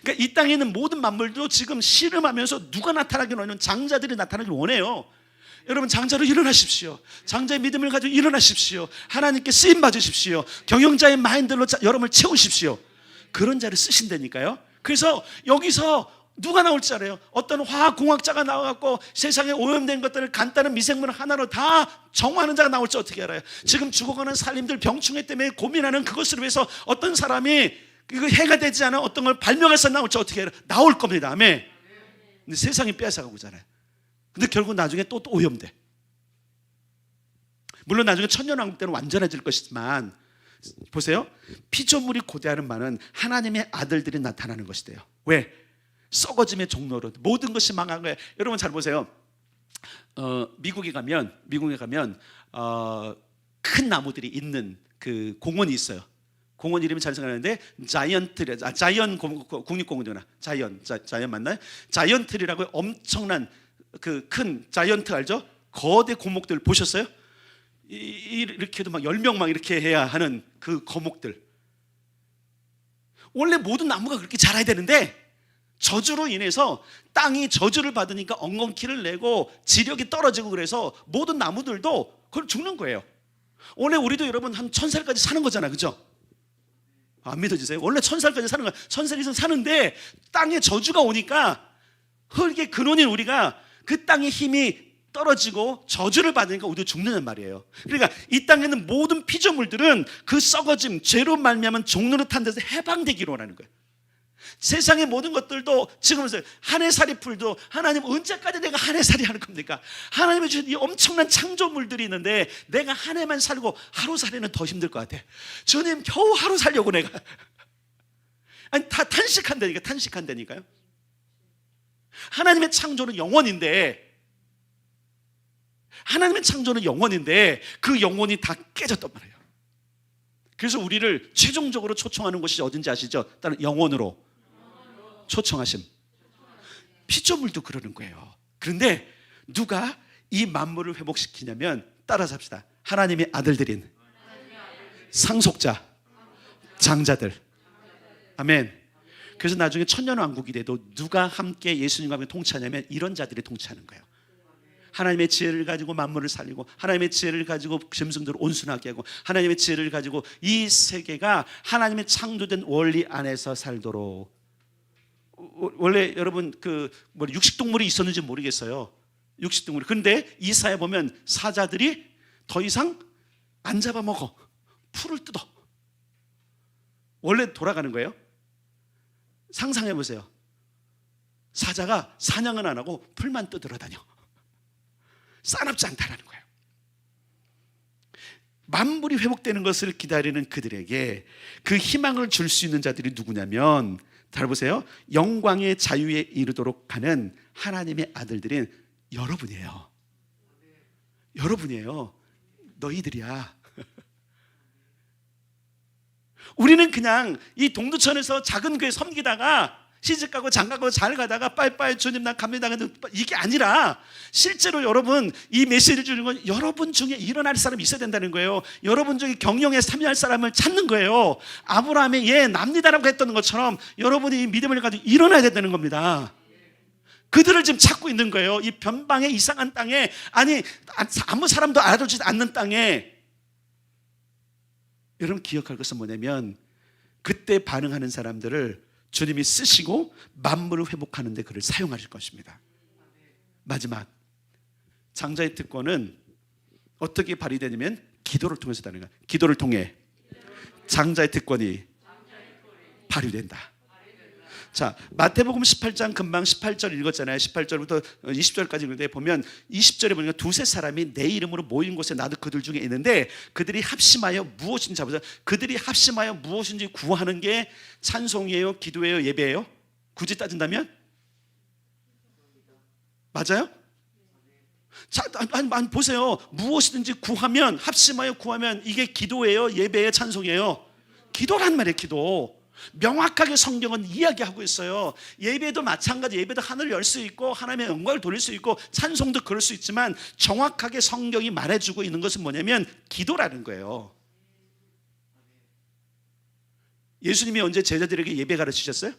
그러니까 이 땅에 있는 모든 만물도 지금 씨름하면서 누가 나타나기를 원하는 장자들이 나타나기를 원해요. 여러분 장자로 일어나십시오. 장자의 믿음을 가지고 일어나십시오. 하나님께 쓰임 받으십시오. 경영자의 마인드로 여러분을 채우십시오. 그런 자를 쓰신다니까요. 그래서 여기서 누가 나올지 알아요? 어떤 화학공학자가 나와갖고 세상에 오염된 것들을 간단한 미생물 하나로 다 정화하는 자가 나올지 어떻게 알아요? 지금 죽어가는 살림들 병충해 때문에 고민하는 그것을 위해서 어떤 사람이 이거 해가 되지 않은 어떤 걸 발명해서 나올지 어떻게 알아요? 나올 겁니다. 아멘. 근데 세상이 빼앗아가고 있잖아요. 근데 결국 나중에 또 오염돼. 물론 나중에 천년왕국 때는 완전해질 것이지만 보세요. 피조물이 고대하는 바는 하나님의 아들들이 나타나는 것이 돼요. 왜? 썩어짐의 종로로 모든 것이 망한 거예요. 여러분 잘 보세요. 미국에 가면 큰 나무들이 있는 그 공원이 있어요. 공원 이름이 잘 생각나는데 자이언 국립공원이구나. 자이언 맞나요? 자이언트리라고 엄청난 그 큰 자이언트 알죠? 거대 고목들 보셨어요? 이렇게 해도 막 10명 막 이렇게 해야 하는 그 거목들. 원래 모든 나무가 그렇게 자라야 되는데 저주로 인해서 땅이 저주를 받으니까 엉겅퀴를 내고 지력이 떨어지고 그래서 모든 나무들도 그걸 죽는 거예요. 원래 우리도 여러분 한 1000살까지 사는 거잖아, 그죠? 안 믿어지세요? 원래 1000살까지 사는 거야. 1000살 이상 사는데 땅에 저주가 오니까 흙의 근원인 우리가 그 땅의 힘이 떨어지고 저주를 받으니까 우리도 죽는단 말이에요. 그러니까 이 땅에 있는 모든 피조물들은 그 썩어짐, 죄로 말미암은 종로를 탄 데서 해방되기로 하는 거예요. 세상의 모든 것들도 지금 한 해살이 풀도 하나님 언제까지 내가 한 해살이 하는 겁니까? 하나님이 주신 이 엄청난 창조물들이 있는데 내가 한 해만 살고 하루살이는 더 힘들 것 같아. 주님 겨우 하루 살려고 내가 아니 다 탄식한다니까요. 하나님의 창조는 영원인데 그 영혼이 다 깨졌단 말이에요. 그래서 우리를 최종적으로 초청하는 곳이 어딘지 아시죠? 다른 영혼으로 초청하심. 피조물도 그러는 거예요. 그런데 누가 이 만물을 회복시키냐면 따라서 합시다. 하나님의 아들들인 상속자, 장자들. 아멘. 그래서 나중에 천년왕국이 돼도 누가 함께 예수님과 함께 통치하냐면 이런 자들이 통치하는 거예요. 하나님의 지혜를 가지고 만물을 살리고 하나님의 지혜를 가지고 짐승들을 온순하게 하고 하나님의 지혜를 가지고 이 세계가 하나님의 창조된 원리 안에서 살도록. 원래 여러분 그 육식동물이 있었는지 모르겠어요. 육식동물이. 근데 이사야 보면 사자들이 더 이상 안 잡아먹어. 풀을 뜯어. 원래 돌아가는 거예요. 상상해 보세요. 사자가 사냥은 안 하고 풀만 뜯으러 다녀. 싸납지 않다라는 거예요. 만물이 회복되는 것을 기다리는 그들에게 그 희망을 줄 수 있는 자들이 누구냐면 잘 보세요. 영광의 자유에 이르도록 하는 하나님의 아들들인 여러분이에요. 여러분이에요. 너희들이야. 우리는 그냥 이 동두천에서 작은 교회 섬기다가 시집가고 장가가고 잘 가다가 빠이빠이 주님 나 갑니다. 이게 아니라 실제로 여러분 이 메시지를 주는 건 여러분 중에 일어날 사람이 있어야 된다는 거예요. 여러분 중에 경영에 참여할 사람을 찾는 거예요. 아브라함의 예 납니다라고 했던 것처럼 여러분이 이 믿음을 가지고 일어나야 된다는 겁니다. 그들을 지금 찾고 있는 거예요. 이 변방의 이상한 땅에 아니 아무 사람도 알아주지 않는 땅에 여러분 기억할 것은 뭐냐면 그때 반응하는 사람들을 주님이 쓰시고 만물을 회복하는 데 그를 사용하실 것입니다. 마지막 장자의 특권은 어떻게 발휘되냐면 기도를 통해서 되는 거예요. 기도를 통해 장자의 특권이 발휘된다. 자, 마태복음 18장 금방 18절 읽었잖아요. 18절부터 20절까지 읽는데 보면 20절에 보니까 두세 사람이 내 이름으로 모인 곳에 나도 그들 중에 있는데 그들이 합심하여 무엇인지 잡으세요. 그들이 합심하여 무엇인지 구하는 게 찬송이에요, 기도예요, 예배예요? 굳이 따진다면? 맞아요? 자, 아니, 보세요. 무엇이든지 구하면 합심하여 구하면 이게 기도예요, 예배예요, 찬송이에요? 기도란 말이에요, 기도. 명확하게 성경은 이야기하고 있어요. 예배도 마찬가지. 예배도 하늘을 열 수 있고 하나님의 영광을 돌릴 수 있고 찬송도 그럴 수 있지만 정확하게 성경이 말해주고 있는 것은 뭐냐면 기도라는 거예요. 예수님이 언제 제자들에게 예배 가르치셨어요?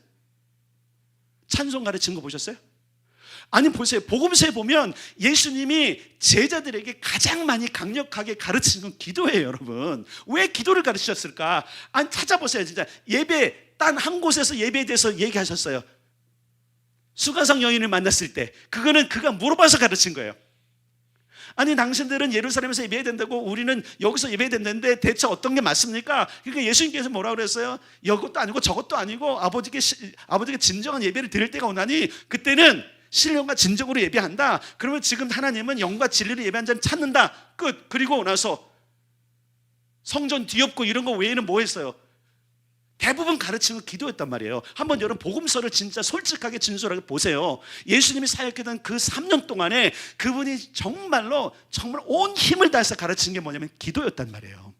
찬송 가르친 거 보셨어요? 아니 보세요. 복음서에 보면 예수님이 제자들에게 가장 많이 강력하게 가르치는 건 기도예요, 여러분. 왜 기도를 가르치셨을까? 아니 찾아보세요. 진짜 예배 단 한 곳에서 예배에 대해서 얘기하셨어요. 수가성 여인을 만났을 때 그거는 그가 물어봐서 가르친 거예요. 아니 당신들은 예루살렘에서 예배해야 된다고 우리는 여기서 예배해야 된다는데 대체 어떤 게 맞습니까? 그러니까 예수님께서 뭐라고 그랬어요? 이것도 아니고 저것도 아니고 아버지께 진정한 예배를 드릴 때가 오나니 그때는 신령과 진정으로 예배한다. 그러면 지금 하나님은 영과 진리를 예배한 자를 찾는다. 끝. 그리고 나서 성전 뒤엎고 이런 거 외에는 뭐 했어요? 대부분 가르치는 기도였단 말이에요. 한번 여러분 복음서를 진짜 솔직하게 진솔하게 보세요. 예수님이 사역했던 그 3년 동안에 그분이 정말로 정말 온 힘을 다해서 가르치는 게 뭐냐면 기도였단 말이에요.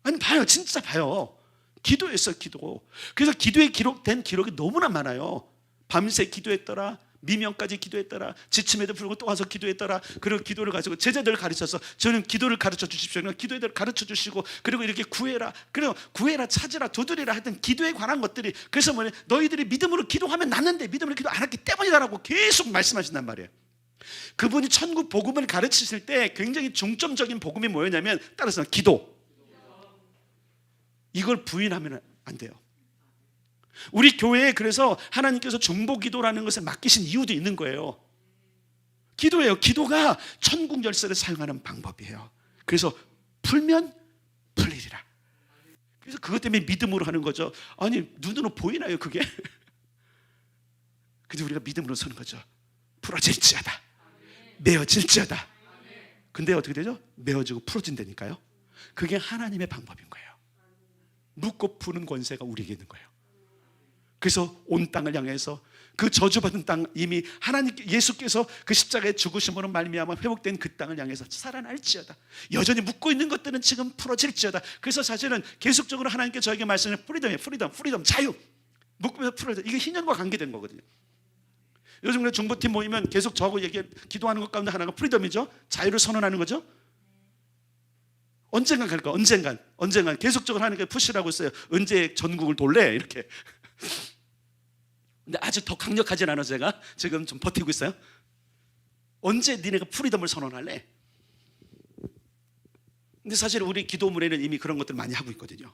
아니 봐요, 진짜 봐요. 기도였어요, 기도. 그래서 기도에 기록된 기록이 너무나 많아요. 밤새 기도했더라, 미명까지 기도했더라, 지침에도 불구하고 또 와서 기도했더라. 그리고 기도를 가지고 제자들을 가르쳐서 저는 기도를 가르쳐 주십시오. 기도를 가르쳐 주시고 그리고 이렇게 구해라, 그리고 구해라, 찾으라, 두드리라 하여튼 기도에 관한 것들이. 그래서 뭐냐, 너희들이 믿음으로 기도하면 낫는데 믿음으로 기도 안 했기 때문이다라고 계속 말씀하신단 말이에요. 그분이 천국 복음을 가르치실 때 굉장히 중점적인 복음이 뭐였냐면 따라서 기도. 이걸 부인하면 안 돼요. 우리 교회에 그래서 하나님께서 중보기도라는 것을 맡기신 이유도 있는 거예요. 기도예요. 기도가 천국 열쇠를 사용하는 방법이에요. 그래서 풀면 풀리리라. 그래서 그것 때문에 믿음으로 하는 거죠. 아니 눈으로 보이나요 그게? 근데 우리가 믿음으로 서는 거죠. 풀어질지어다, 메어질지어다. 근데 어떻게 되죠? 메어지고 풀어진다니까요. 그게 하나님의 방법인 거예요. 묶고 푸는 권세가 우리에게 있는 거예요. 그래서 온 땅을 향해서 그 저주받은 땅, 이미 하나님 예수께서 그 십자가의 죽으심으로 말미암아 회복된 그 땅을 향해서 살아날지어다. 여전히 묶고 있는 것들은 지금 풀어질지어다. 그래서 사실은 계속적으로 하나님께 저에게 말씀하시는 프리덤이에요. 프리덤, 자유. 묶으면서 풀어져. 이게 희년과 관계된 거거든요. 요즘 우리 중보팀 모이면 계속 저하고 기도하는 것 가운데 하나가 프리덤이죠. 자유를 선언하는 거죠. 언젠간 갈 거야. 언젠간 계속적으로 하나님께 푸시라고 했어요. 언제 전국을 돌래? 이렇게. 근데 아직 더 강력하진 않아. 제가 지금 좀 버티고 있어요. 언제 니네가 프리덤을 선언할래? 근데 사실 우리 기도문에는 이미 그런 것들 많이 하고 있거든요.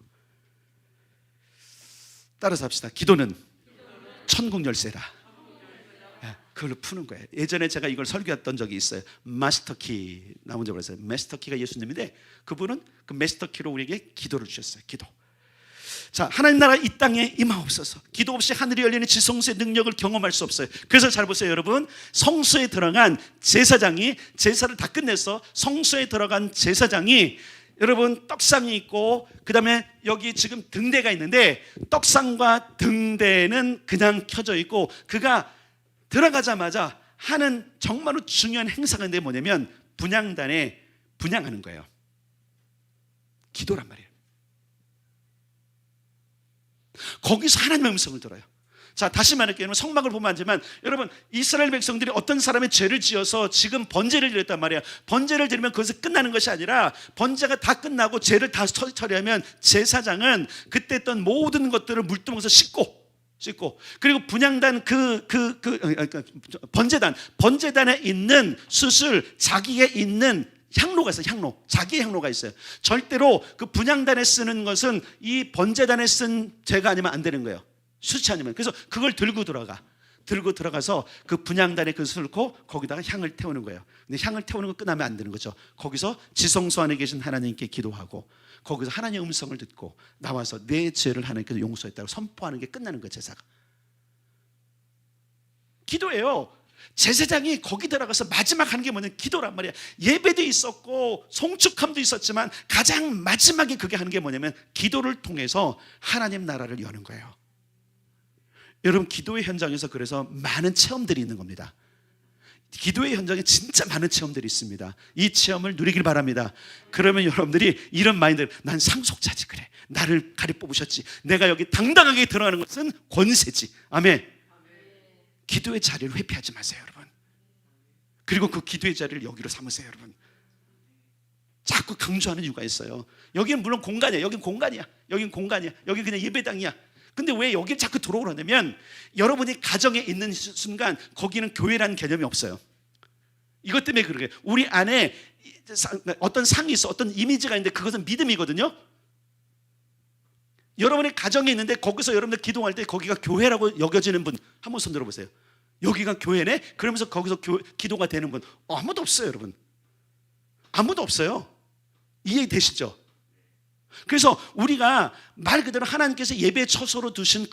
따라서 합시다. 기도는 천국 열쇠라. 그걸로 푸는 거예요. 예전에 제가 이걸 설교했던 적이 있어요. 마스터키 나온 적이 있어요. 마스터키가 예수님인데 그분은 그 마스터키로 우리에게 기도를 주셨어요. 기도. 자, 하나님 나라 이 땅에 임하옵소서. 기도 없이 하늘이 열리는 지성소의 능력을 경험할 수 없어요. 그래서 잘 보세요 여러분. 성소에 들어간 제사장이 제사를 다 끝내서 성소에 들어간 제사장이 여러분 떡상이 있고 그 다음에 여기 지금 등대가 있는데 떡상과 등대는 그냥 켜져 있고 그가 들어가자마자 하는 정말로 중요한 행사가 있는데 뭐냐면 분향단에 분향하는 거예요. 기도란 말이에요. 거기서 하나님의 음성을 들어요. 자, 다시 말할게요. 성막을 보면 알지만 여러분 이스라엘 백성들이 어떤 사람의 죄를 지어서 지금 번제를 드렸단 말이에요. 번제를 드리면 그것이 끝나는 것이 아니라 번제가 다 끝나고 죄를 다 처리하면 제사장은 그때 했던 모든 것들을 물두멍에서 씻고 그리고 분향단 번제단에 있는 수술 자기에 있는 향로가 있어요. 자기의 향로가 있어요. 절대로 그 분향단에 쓰는 것은 이 번제단에 쓴 죄가 아니면 안 되는 거예요. 수치 아니면. 그래서 그걸 들고 들어가서 그 분향단에 그것을 넣고 거기다가 향을 태우는 거예요. 근데 향을 태우는 거 끝나면 안 되는 거죠. 거기서 지성소 안에 계신 하나님께 기도하고 거기서 하나님의 음성을 듣고 나와서 내 죄를 하나님께서 용서했다고 선포하는 게 끝나는 거예요. 제사가. 기도예요. 제사장이 거기 들어가서 마지막 하는 게 뭐냐면 기도란 말이야. 예배도 있었고 송축함도 있었지만 가장 마지막에 그게 하는 게 뭐냐면 기도를 통해서 하나님 나라를 여는 거예요. 여러분 기도의 현장에서 그래서 많은 체험들이 있는 겁니다. 기도의 현장에 진짜 많은 체험들이 있습니다. 이 체험을 누리길 바랍니다. 그러면 여러분들이 이런 마인드를 난 상속자지 그래. 나를 가리 뽑으셨지. 내가 여기 당당하게 들어가는 것은 권세지. 아멘. 기도의 자리를 회피하지 마세요 여러분. 그리고 그 기도의 자리를 여기로 삼으세요 여러분. 자꾸 강조하는 이유가 있어요. 여기는 물론 공간이야. 여긴 공간이야. 여긴 그냥 예배당이야. 근데 왜 여기를 자꾸 들어오려냐면 여러분이 가정에 있는 순간 거기는 교회라는 개념이 없어요. 이것 때문에 그러게. 우리 안에 어떤 상이 있어, 어떤 이미지가 있는데 그것은 믿음이거든요. 여러분의 가정에 있는데 거기서 여러분들 기도할 때 거기가 교회라고 여겨지는 분 한번 손 들어보세요. 여기가 교회네? 그러면서 거기서 기도가 되는 분 아무도 없어요. 여러분 아무도 없어요. 이해되시죠? 그래서 우리가 말 그대로 하나님께서 예배 처소로 두신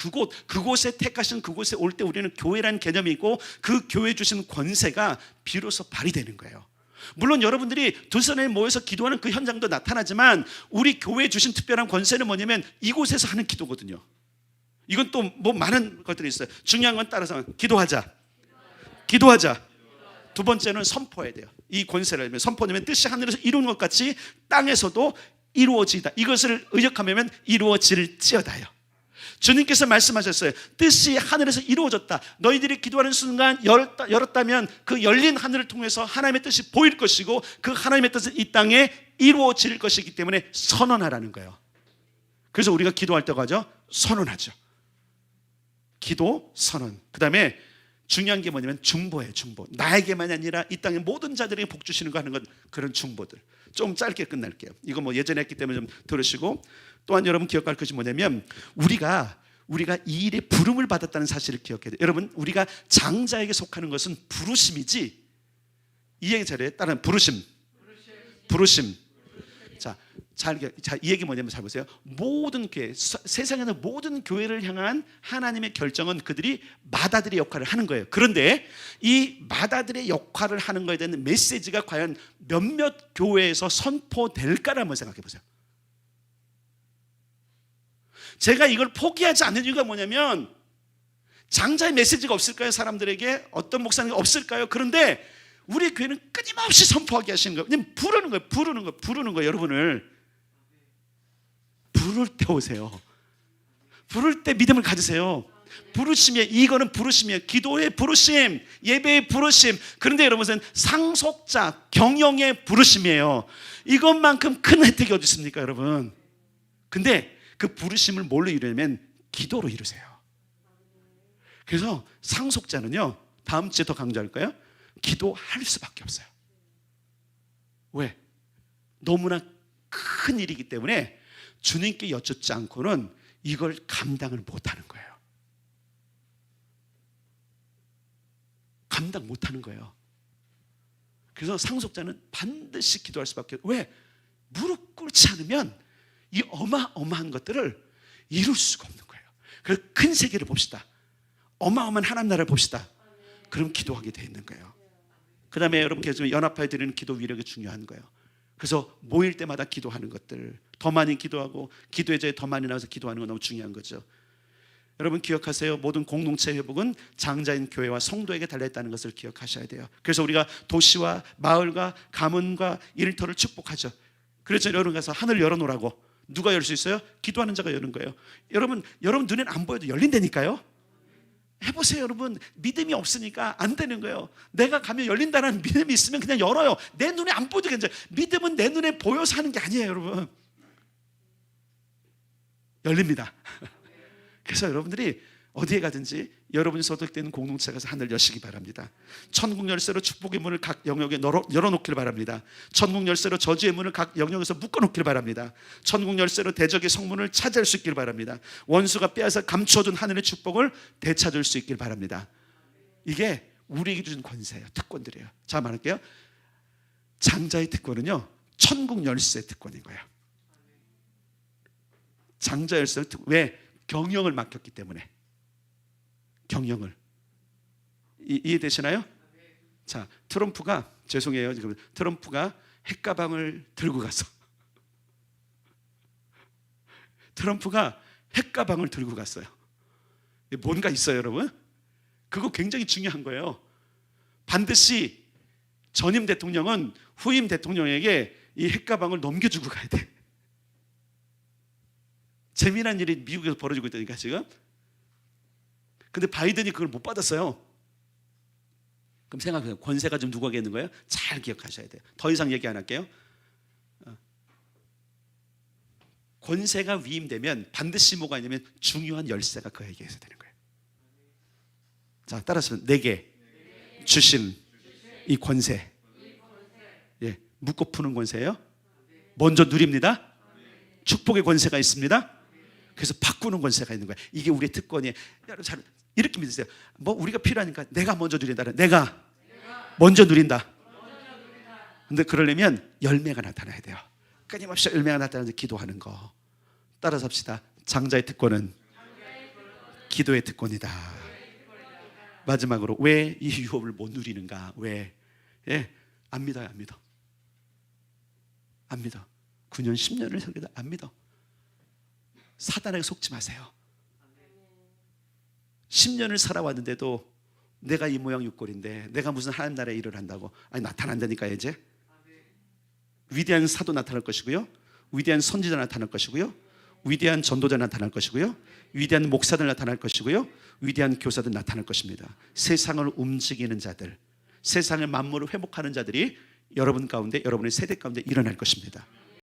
그곳에 택하신 그곳에 올 때 우리는 교회라는 개념이 있고 그 교회 주신 권세가 비로소 발휘되는 거예요. 물론 여러분들이 두 손에 모여서 기도하는 그 현장도 나타나지만 우리 교회에 주신 특별한 권세는 뭐냐면 이곳에서 하는 기도거든요. 이건 또 뭐 많은 것들이 있어요. 중요한 건 따라서 기도하자. 두 번째는 선포해야 돼요. 이 권세를 선포하면 뜻이 하늘에서 이루는 것 같이 땅에서도 이루어지다. 이것을 의역하면 이루어질지어다요. 주님께서 말씀하셨어요. 뜻이 하늘에서 이루어졌다. 너희들이 기도하는 순간 열었다면 그 열린 하늘을 통해서 하나님의 뜻이 보일 것이고 그 하나님의 뜻은 이 땅에 이루어질 것이기 때문에 선언하라는 거예요. 그래서 우리가 기도할 때 하죠. 선언하죠. 기도, 선언. 그 다음에 중요한 게 뭐냐면 중보예요. 중보. 나에게만이 아니라 이 땅의 모든 자들에게 복 주시는 거 하는 건 그런 중보들. 좀 짧게 끝날게요. 이거 뭐 예전에 했기 때문에 좀 들으시고, 또한 여러분 기억할 것이 뭐냐면 우리가 이 일에 부름을 받았다는 사실을 기억해야 돼요. 여러분 우리가 장자에게 속하는 것은 부르심이지, 이 얘기 잘해요. 따라서 부르심. 자, 이 얘기 뭐냐면 잘 보세요. 모든 교회, 세상에는 모든 교회를 향한 하나님의 결정은 그들이 마다들의 역할을 하는 거예요. 그런데 이 마다들의 역할을 하는 것에 대한 메시지가 과연 몇몇 교회에서 선포될까를 한번 생각해 보세요. 제가 이걸 포기하지 않는 이유가 뭐냐면 장자의 메시지가 없을까요? 사람들에게 어떤 목사님이 없을까요? 그런데 우리 교회는 끊임없이 선포하게 하시는 거예요. 그냥 부르는 거예요. 여러분을 부를 때 오세요. 부를 때 믿음을 가지세요. 부르심이에요. 이거는 부르심이에요. 기도의 부르심, 예배의 부르심. 그런데 여러분은 상속자, 경영의 부르심이에요. 이것만큼 큰 혜택이 어디 있습니까, 여러분? 근데 그 부르심을 뭘로 이루냐면 기도로 이루세요. 그래서 상속자는요, 다음 주에 더 강조할까요? 기도할 수밖에 없어요. 왜? 너무나 큰 일이기 때문에 주님께 여쭙지 않고는 이걸 감당을 못하는 거예요. 감당 못하는 거예요. 그래서 상속자는 반드시 기도할 수밖에 없어요. 왜? 무릎 꿇지 않으면 이 어마어마한 것들을 이룰 수가 없는 거예요. 그래서 큰 세계를 봅시다. 어마어마한 하나님 나라를 봅시다. 그럼 기도하게 돼 있는 거예요. 그 다음에 여러분 계속 연합하여 드리는 기도 위력이 중요한 거예요. 그래서 모일 때마다 기도하는 것들, 더 많이 기도하고 기도의 자에 더 많이 나와서 기도하는 건 너무 중요한 거죠. 여러분 기억하세요. 모든 공동체 회복은 장자인 교회와 성도에게 달려있다는 것을 기억하셔야 돼요. 그래서 우리가 도시와 마을과 가문과 일터를 축복하죠. 그래서 여러분 가서 하늘 열어놓으라고. 누가 열 수 있어요? 기도하는 자가 여는 거예요. 여러분 눈에는 안 보여도 열린다니까요. 해보세요. 여러분 믿음이 없으니까 안 되는 거예요. 내가 가면 열린다는 믿음이 있으면 그냥 열어요. 내 눈에 안 보여도 괜찮아요. 믿음은 내 눈에 보여서 하는 게 아니에요. 여러분 열립니다. 그래서 여러분들이 어디에 가든지 여러분이 소속되는 공동체 가서 하늘 여시기 바랍니다. 천국 열쇠로 축복의 문을 각 영역에 열어놓기를 바랍니다. 천국 열쇠로 저주의 문을 각 영역에서 묶어놓기를 바랍니다. 천국 열쇠로 대적의 성문을 차지할 수 있기를 바랍니다. 원수가 빼앗아 감춰둔 하늘의 축복을 되찾을 수 있기를 바랍니다. 이게 우리에게 주신 권세예요. 특권들이에요. 자, 말할게요. 장자의 특권은요, 천국 열쇠의 특권인 거예요. 장자 열쇠를 왜? 경영을 맡겼기 때문에. 경영을. 이해되시나요? 자, 트럼프가 죄송해요. 지금 트럼프가 핵가방을 들고 갔어. 트럼프가 핵가방을 들고 갔어요. 뭔가 있어요, 여러분? 그거 굉장히 중요한 거예요. 반드시 전임 대통령은 후임 대통령에게 이 핵가방을 넘겨주고 가야 돼. 재미난 일이 미국에서 벌어지고 있다니까 지금. 근데 바이든이 그걸 못 받았어요. 그럼 생각해요. 권세가 좀 누구에게 있는 거예요? 잘 기억하셔야 돼요. 더 이상 얘기 안 할게요. 권세가 위임되면 반드시 뭐가 있냐면 중요한 열쇠가 그에게 있어야 되는 거예요. 자, 따라서 내게 주신 이 권세, 예, 묶고 푸는 권세예요. 먼저 누립니다. 축복의 권세가 있습니다. 그래서 바꾸는 권세가 있는 거야. 이게 우리의 특권이에요. 여러분 잘 이렇게 믿으세요. 뭐 우리가 필요하니까 내가 먼저 누린다는, 내가 먼저 누린다. 근데 그러려면 열매가 나타나야 돼요. 끊임없이 열매가 나타나서 기도하는 거. 따라서 합시다. 장자의 특권은 기도의 특권이다. 마지막으로 왜 이 유업을 못 누리는가? 왜? 예, 안 믿어요. 안 믿어. 안 믿어. 9년 10년을 살다 안 믿어. 사단에게 속지 마세요. 10년을 살아왔는데도 내가 이 모양 육골인데 내가 무슨 하나님 나라의 일을 한다고? 아니, 나타난다니까. 이제 위대한 사도 나타날 것이고요, 위대한 선지자 나타날 것이고요, 위대한 전도자 나타날 것이고요, 위대한 목사들 나타날 것이고요, 위대한 교사들 나타날 것입니다. 세상을 움직이는 자들, 세상의 만물을 회복하는 자들이 여러분 가운데, 여러분의 세대 가운데 일어날 것입니다.